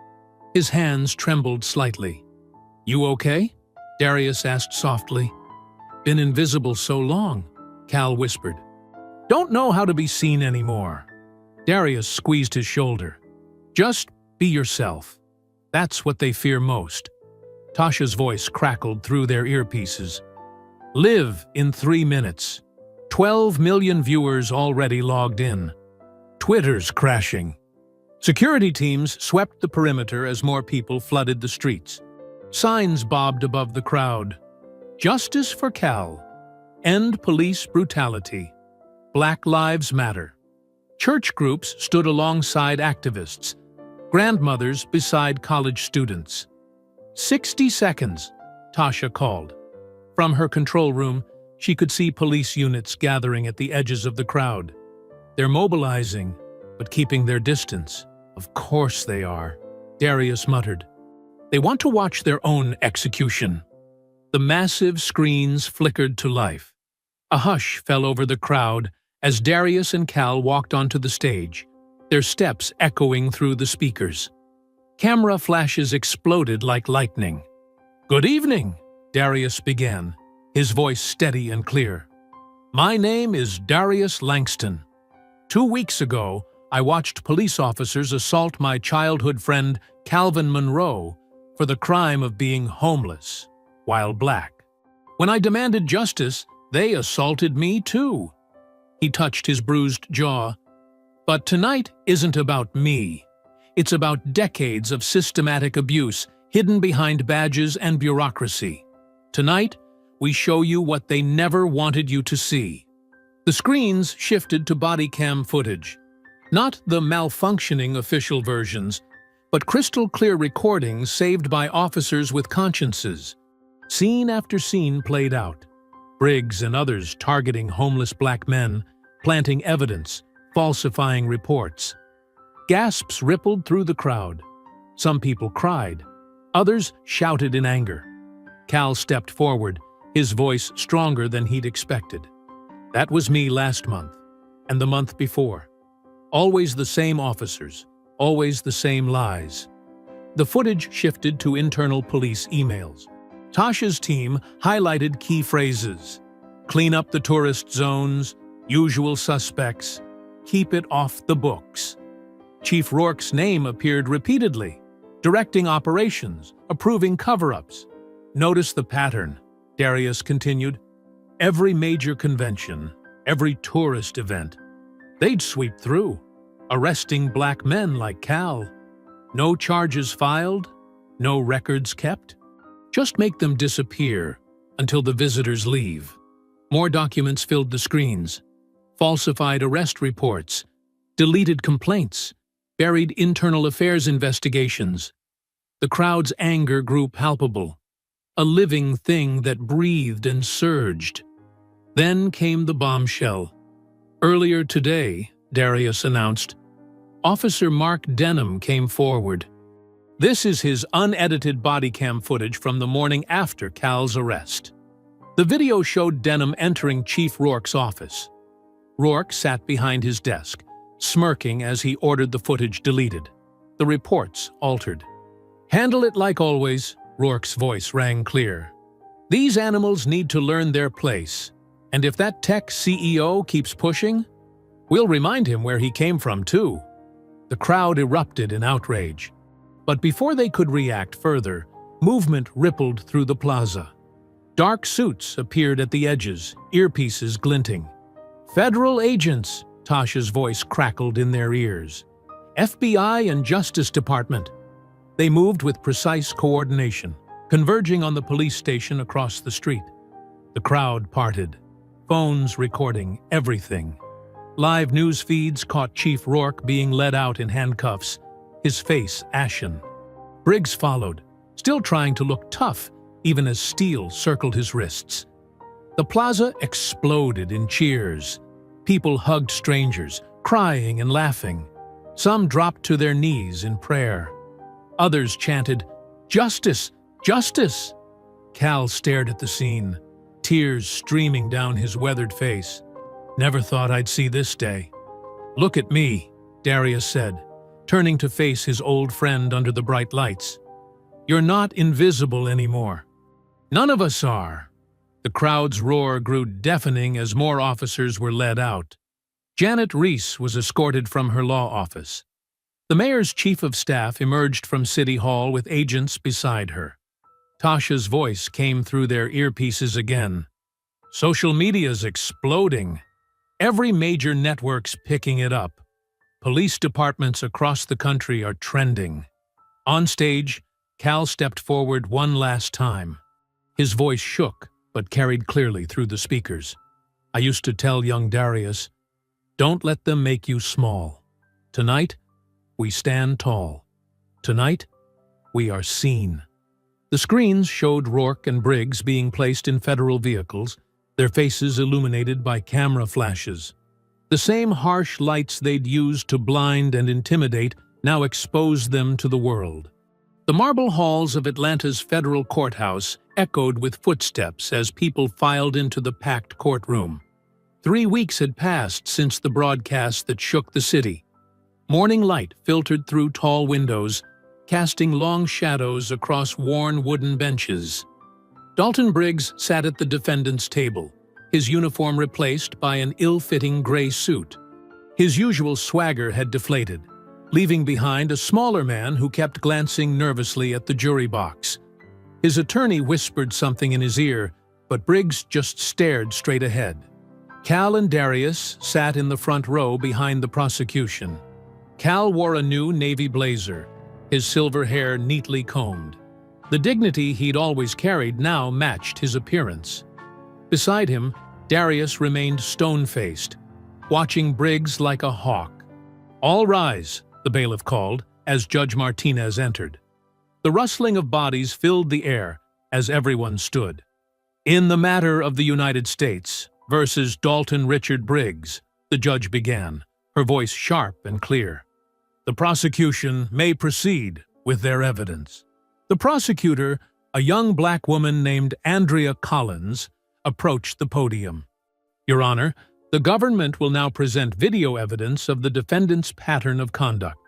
His hands trembled slightly. "You okay?" Darius asked softly. "Been invisible so long," Cal whispered. "Don't know how to be seen anymore." Darius squeezed his shoulder. "Just be yourself. That's what they fear most." Tasha's voice crackled through their earpieces. "Live in 3 minutes. 12 million viewers already logged in. Twitter's crashing." Security teams swept the perimeter as more people flooded the streets. Signs bobbed above the crowd. Justice for Cal. End police brutality. Black Lives Matter. Church groups stood alongside activists, grandmothers beside college students. 60 seconds, Tasha called. From her control room, she could see police units gathering at the edges of the crowd. They're mobilizing, but keeping their distance. Of course they are, Darius muttered. They want to watch their own execution. The massive screens flickered to life. A hush fell over the crowd as Darius and Cal walked onto the stage, their steps echoing through the speakers. Camera flashes exploded like lightning. "Good evening," Darius began, his voice steady and clear. "My name is Darius Langston. 2 weeks ago, I watched police officers assault my childhood friend Calvin Monroe for the crime of being homeless while black. When I demanded justice, they assaulted me too." He touched his bruised jaw. "But tonight isn't about me. It's about decades of systematic abuse hidden behind badges and bureaucracy. Tonight, we show you what they never wanted you to see." The screens shifted to body cam footage. Not the malfunctioning official versions, but crystal-clear recordings saved by officers with consciences. Scene after scene played out. Briggs and others targeting homeless black men, planting evidence, falsifying reports. Gasps rippled through the crowd. Some people cried. Others shouted in anger. Cal stepped forward, his voice stronger than he'd expected. "That was me last month, and the month before. Always the same officers, always the same lies." The footage shifted to internal police emails. Tasha's team highlighted key phrases. "Clean up the tourist zones," "usual suspects," "keep it off the books." Chief Rourke's name appeared repeatedly, directing operations, approving cover-ups. "Notice the pattern," Darius continued. "Every major convention, every tourist event, they'd sweep through, arresting black men like Cal. No charges filed, no records kept. Just make them disappear until the visitors leave." More documents filled the screens. Falsified arrest reports, deleted complaints, buried internal affairs investigations. The crowd's anger grew palpable, a living thing that breathed and surged. Then came the bombshell. "Earlier today," Darius announced, "Officer Mark Denham came forward. This is his unedited body cam footage from the morning after Cal's arrest. The video showed Denham entering Chief Rourke's office. Rourke sat behind his desk, smirking as he ordered the footage deleted. The reports altered. "Handle it like always," Rourke's voice rang clear. "These animals need to learn their place, and if that tech CEO keeps pushing, we'll remind him where he came from too." The crowd erupted in outrage. But before they could react further, movement rippled through the plaza. Dark suits appeared at the edges, earpieces glinting. "Federal agents," Tasha's voice crackled in their ears. "FBI and Justice Department." They moved with precise coordination, converging on the police station across the street. The crowd parted, phones recording everything. Live news feeds caught Chief Rourke being led out in handcuffs, his face ashen. Briggs followed, still trying to look tough even as steel circled his wrists. The plaza exploded in cheers. People hugged strangers, crying and laughing. Some dropped to their knees in prayer. Others chanted, "Justice! Justice!" Cal stared at the scene, tears streaming down his weathered face. "Never thought I'd see this day." "Look at me," Darius said, turning to face his old friend under the bright lights. "You're not invisible anymore." "None of us are." The crowd's roar grew deafening as more officers were led out. Janet Reese was escorted from her law office. The mayor's chief of staff emerged from City Hall with agents beside her. Tasha's voice came through their earpieces again. "Social media's exploding. Every major network's picking it up. Police departments across the country are trending." On stage, Cal stepped forward one last time. His voice shook, but carried clearly through the speakers. "I used to tell young Darius, don't let them make you small. Tonight, we stand tall. Tonight, we are seen." The screens showed Rourke and Briggs being placed in federal vehicles, their faces illuminated by camera flashes. The same harsh lights they'd used to blind and intimidate now exposed them to the world. The marble halls of Atlanta's federal courthouse echoed with footsteps as people filed into the packed courtroom. 3 weeks had passed since the broadcast that shook the city. Morning light filtered through tall windows, casting long shadows across worn wooden benches. Dalton Briggs sat at the defendant's table, his uniform replaced by an ill-fitting gray suit. His usual swagger had deflated, leaving behind a smaller man who kept glancing nervously at the jury box. His attorney whispered something in his ear, but Briggs just stared straight ahead. Cal and Darius sat in the front row behind the prosecution. Cal wore a new navy blazer, his silver hair neatly combed. The dignity he'd always carried now matched his appearance. Beside him, Darius remained stone-faced, watching Briggs like a hawk. "All rise," the bailiff called, as Judge Martinez entered. The rustling of bodies filled the air as everyone stood. "In the matter of the United States versus Dalton Richard Briggs," the judge began, her voice sharp and clear. "The prosecution may proceed with their evidence." The prosecutor, a young black woman named Andrea Collins, approached the podium. "Your Honor, the government will now present video evidence of the defendant's pattern of conduct."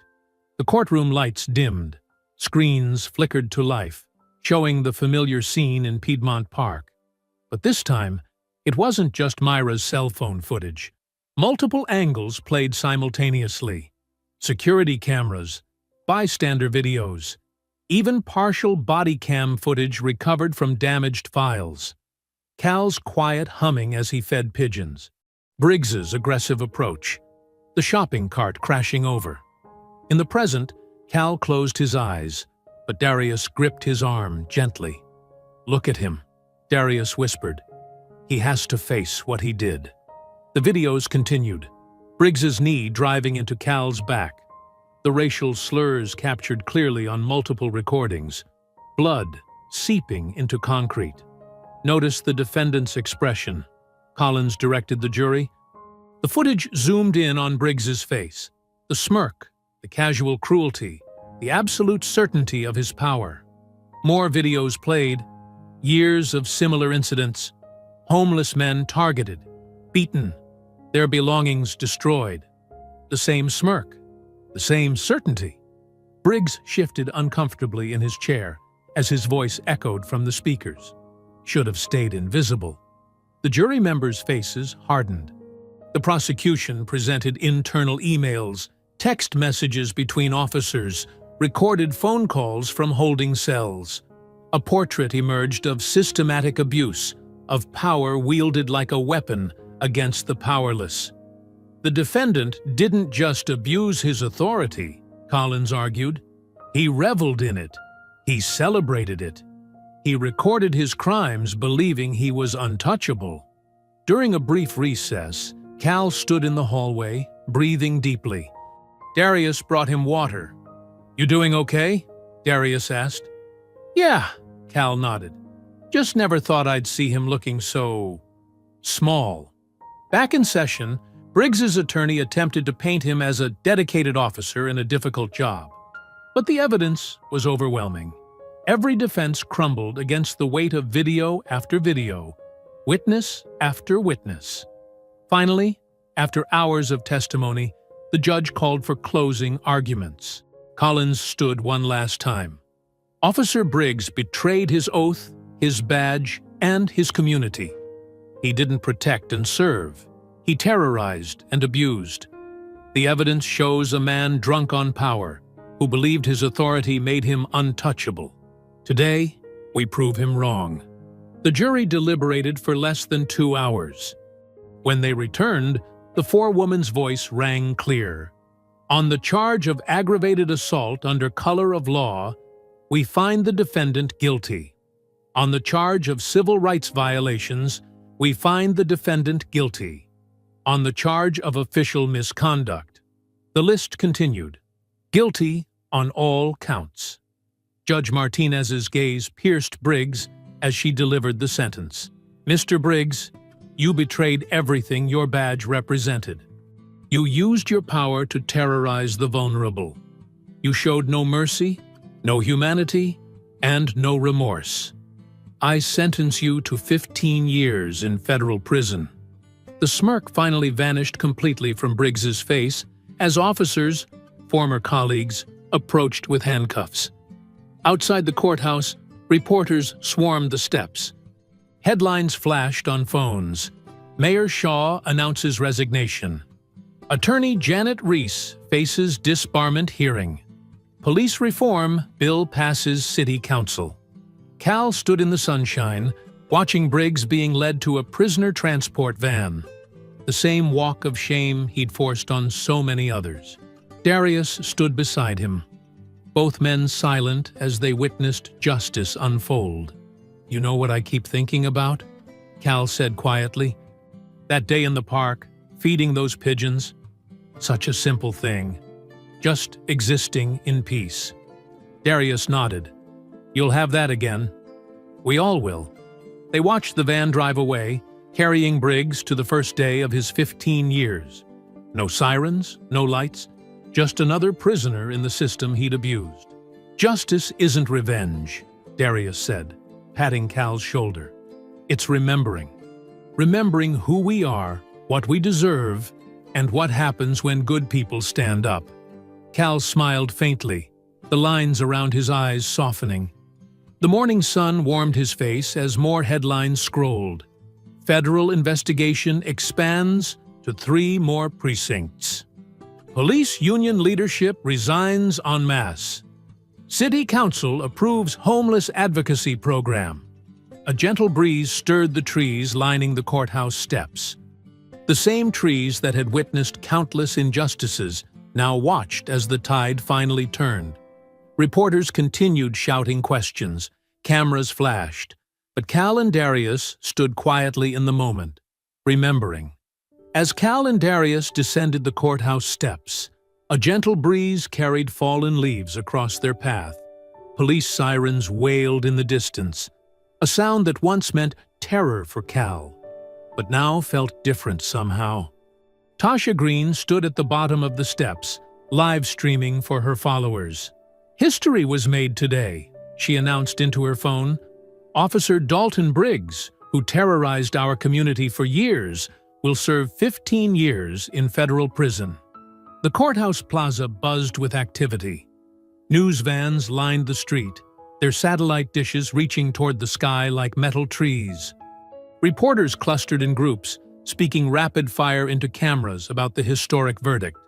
The courtroom lights dimmed. Screens flickered to life, showing the familiar scene in Piedmont Park. But this time, it wasn't just Myra's cell phone footage. Multiple angles played simultaneously. Security cameras, bystander videos, even partial body cam footage recovered from damaged files. Cal's quiet humming as he fed pigeons. Briggs's aggressive approach. The shopping cart crashing over. In the present, Cal closed his eyes, but Darius gripped his arm gently. "Look at him," Darius whispered. "He has to face what he did." The videos continued, Briggs's knee driving into Cal's back. The racial slurs captured clearly on multiple recordings. Blood seeping into concrete. "Notice the defendant's expression," Collins directed the jury. The footage zoomed in on Briggs's face. The smirk, the casual cruelty, the absolute certainty of his power. More videos played, years of similar incidents, homeless men targeted, beaten, their belongings destroyed. The same smirk, the same certainty. Briggs shifted uncomfortably in his chair as his voice echoed from the speakers. Should have stayed invisible. The jury members' faces hardened. The prosecution presented internal emails, text messages between officers, recorded phone calls from holding cells. A portrait emerged of systematic abuse, of power wielded like a weapon against the powerless. The defendant didn't just abuse his authority, Collins argued. He reveled in it. He celebrated it. He recorded his crimes believing he was untouchable. During a brief recess, Cal stood in the hallway, breathing deeply. Darius brought him water. "You doing okay?" Darius asked. "Yeah," Cal nodded. "Just never thought I'd see him looking so small." Back in session, Briggs's attorney attempted to paint him as a dedicated officer in a difficult job. But the evidence was overwhelming. Every defense crumbled against the weight of video after video, witness after witness. Finally, after hours of testimony, the judge called for closing arguments. Collins stood one last time. Officer Briggs betrayed his oath, his badge, and his community. He didn't protect and serve. He terrorized and abused. The evidence shows a man drunk on power, who believed his authority made him untouchable. Today, we prove him wrong. The jury deliberated for less than 2 hours. When they returned, the forewoman's voice rang clear. On the charge of aggravated assault under color of law, we find the defendant guilty. On the charge of civil rights violations, we find the defendant guilty. On the charge of official misconduct. The list continued. Guilty on all counts. Judge Martinez's gaze pierced Briggs as she delivered the sentence. "Mr. Briggs, you betrayed everything your badge represented. You used your power to terrorize the vulnerable. You showed no mercy, no humanity, and no remorse. I sentence you to 15 years in federal prison." The smirk finally vanished completely from Briggs's face as officers, former colleagues, approached with handcuffs. Outside the courthouse, reporters swarmed the steps. Headlines flashed on phones. Mayor Shaw announces resignation. Attorney Janet Reese faces disbarment hearing. Police reform bill passes city council. Cal stood in the sunshine, watching Briggs being led to a prisoner transport van. The same walk of shame he'd forced on so many others. Darius stood beside him, both men silent as they witnessed justice unfold. "You know what I keep thinking about?" Cal said quietly. "That day in the park, feeding those pigeons. Such a simple thing. Just existing in peace." Darius nodded. "You'll have that again." "We all will." They watched the van drive away, carrying Briggs to the first day of his 15 years. No sirens, no lights, just another prisoner in the system he'd abused. "Justice isn't revenge," Darius said, patting Cal's shoulder. "It's remembering. Remembering who we are, what we deserve, and what happens when good people stand up." Cal smiled faintly, the lines around his eyes softening. The morning sun warmed his face as more headlines scrolled. Federal investigation expands to 3 more precincts. Police union leadership resigns en masse. City Council approves homeless advocacy program. A gentle breeze stirred the trees lining the courthouse steps. The same trees that had witnessed countless injustices now watched as the tide finally turned. Reporters continued shouting questions. Cameras flashed. But Cal and Darius stood quietly in the moment, remembering. As Cal and Darius descended the courthouse steps, a gentle breeze carried fallen leaves across their path. Police sirens wailed in the distance, a sound that once meant terror for Cal, but now felt different somehow. Tasha Green stood at the bottom of the steps, live streaming for her followers. History was made today, she announced into her phone. Officer Dalton Briggs, who terrorized our community for years, will serve 15 years in federal prison. The courthouse plaza buzzed with activity. News vans lined the street, their satellite dishes reaching toward the sky like metal trees. Reporters clustered in groups, speaking rapid fire into cameras about the historic verdict.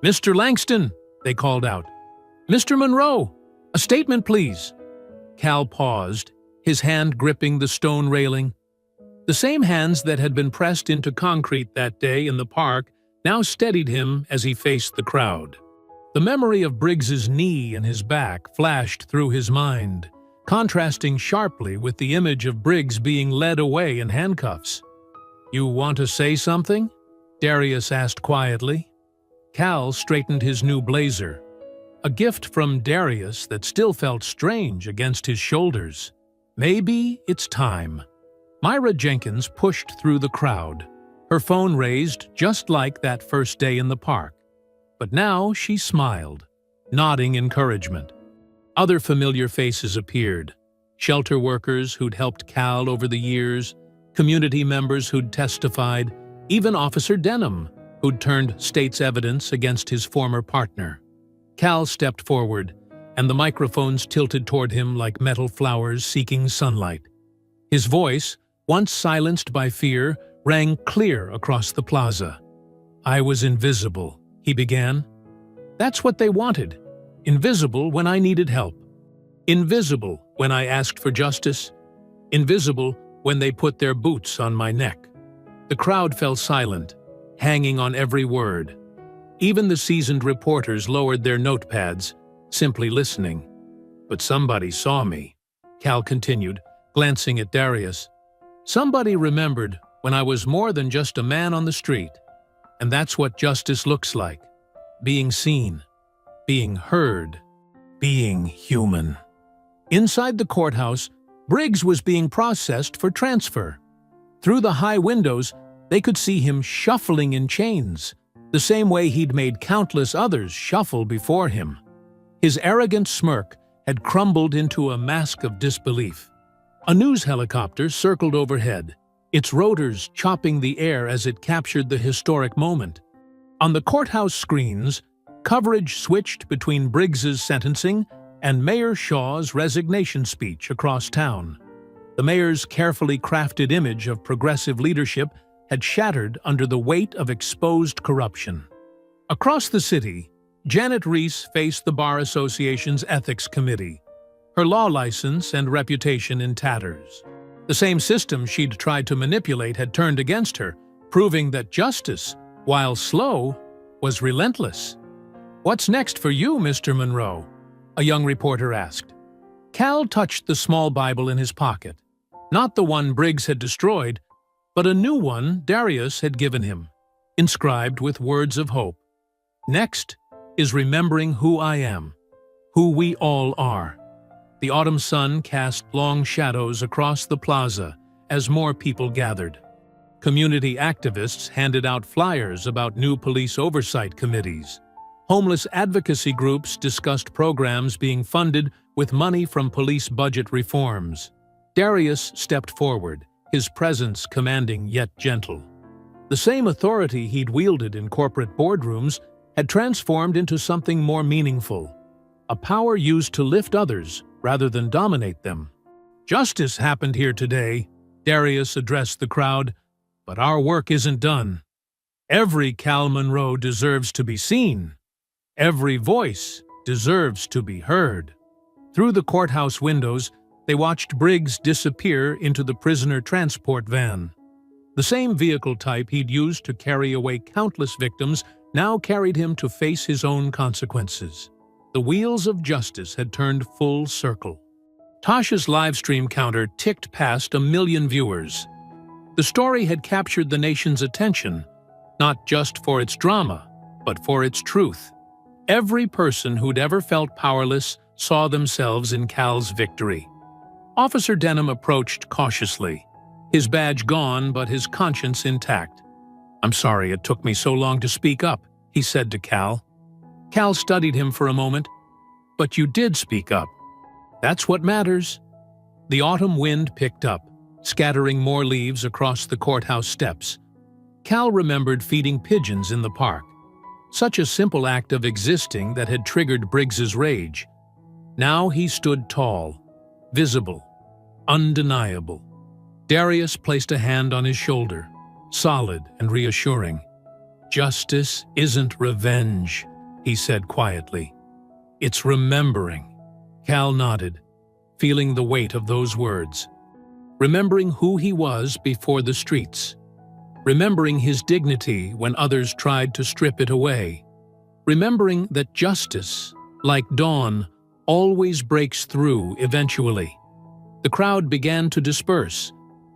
"Mr. Langston," they called out. "Mr. Monroe, a statement, please." Cal paused, his hand gripping the stone railing. The same hands that had been pressed into concrete that day in the park now steadied him as he faced the crowd. The memory of Briggs's knee and his back flashed through his mind, contrasting sharply with the image of Briggs being led away in handcuffs. "You want to say something?" Darius asked quietly. Cal straightened his new blazer, a gift from Darius that still felt strange against his shoulders. "Maybe it's time." Myra Jenkins pushed through the crowd, her phone raised just like that first day in the park. But now she smiled, nodding encouragement. Other familiar faces appeared. Shelter workers who'd helped Cal over the years, community members who'd testified, even Officer Denham, who'd turned state's evidence against his former partner. Cal stepped forward, and the microphones tilted toward him like metal flowers seeking sunlight. His voice, once silenced by fear, rang clear across the plaza. "I was invisible," he began. "That's what they wanted. Invisible when I needed help. Invisible when I asked for justice. Invisible when they put their boots on my neck." The crowd fell silent, hanging on every word. Even the seasoned reporters lowered their notepads, simply listening. "But somebody saw me," Cal continued, glancing at Darius. "Somebody remembered when I was more than just a man on the street. And that's what justice looks like. Being seen, being heard, being human." Inside the courthouse, Briggs was being processed for transfer. Through the high windows, they could see him shuffling in chains, the same way he'd made countless others shuffle before him. His arrogant smirk had crumbled into a mask of disbelief. A news helicopter circled overhead, its rotors chopping the air as it captured the historic moment. On the courthouse screens, coverage switched between Briggs's sentencing and Mayor Shaw's resignation speech across town. The mayor's carefully crafted image of progressive leadership had shattered under the weight of exposed corruption. Across the city, Janet Reese faced the Bar Association's Ethics Committee, her law license and reputation in tatters. The same system she'd tried to manipulate had turned against her, proving that justice, while slow, was relentless. "What's next for you, Mr. Monroe?" a young reporter asked. Cal touched the small Bible in his pocket, not the one Briggs had destroyed, but a new one Darius had given him, inscribed with words of hope. "Next is remembering who I am, who we all are." The autumn sun cast long shadows across the plaza as more people gathered. Community activists handed out flyers about new police oversight committees. Homeless advocacy groups discussed programs being funded with money from police budget reforms. Darius stepped forward, his presence commanding yet gentle. The same authority he'd wielded in corporate boardrooms had transformed into something more meaningful, a power used to lift others rather than dominate them. "Justice happened here today," Darius addressed the crowd, "but our work isn't done. Every Cal Monroe deserves to be seen. Every voice deserves to be heard." Through the courthouse windows, they watched Briggs disappear into the prisoner transport van. The same vehicle type he'd used to carry away countless victims now carried him to face his own consequences. The wheels of justice had turned full circle. Tasha's livestream counter ticked past 1 million viewers. The story had captured the nation's attention, not just for its drama, but for its truth. Every person who'd ever felt powerless saw themselves in Cal's victory. Officer Denham approached cautiously, his badge gone but his conscience intact. "I'm sorry it took me so long to speak up," he said to Cal. Cal studied him for a moment. But you did speak up. That's what matters. The autumn wind picked up, scattering more leaves across the courthouse steps. Cal remembered feeding pigeons in the park. Such a simple act of existing that had triggered Briggs's rage. Now he stood tall, visible, undeniable. Darius placed a hand on his shoulder, solid and reassuring. "Justice isn't revenge," he said quietly. "It's remembering." Cal nodded, feeling the weight of those words. Remembering who he was before the streets. Remembering his dignity when others tried to strip it away. Remembering that justice, like dawn, always breaks through eventually. The crowd began to disperse,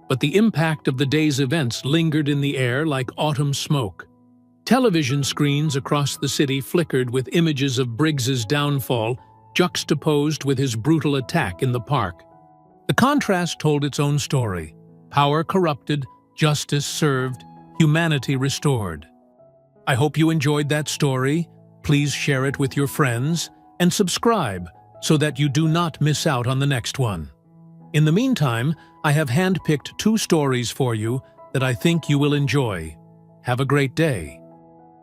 but the impact of the day's events lingered in the air like autumn smoke. Television screens across the city flickered with images of Briggs's downfall, juxtaposed with his brutal attack in the park. The contrast told its own story. Power corrupted, justice served, humanity restored. I hope you enjoyed that story. Please share it with your friends and subscribe so that you do not miss out on the next one. In the meantime, I have handpicked 2 stories for you that I think you will enjoy. Have a great day.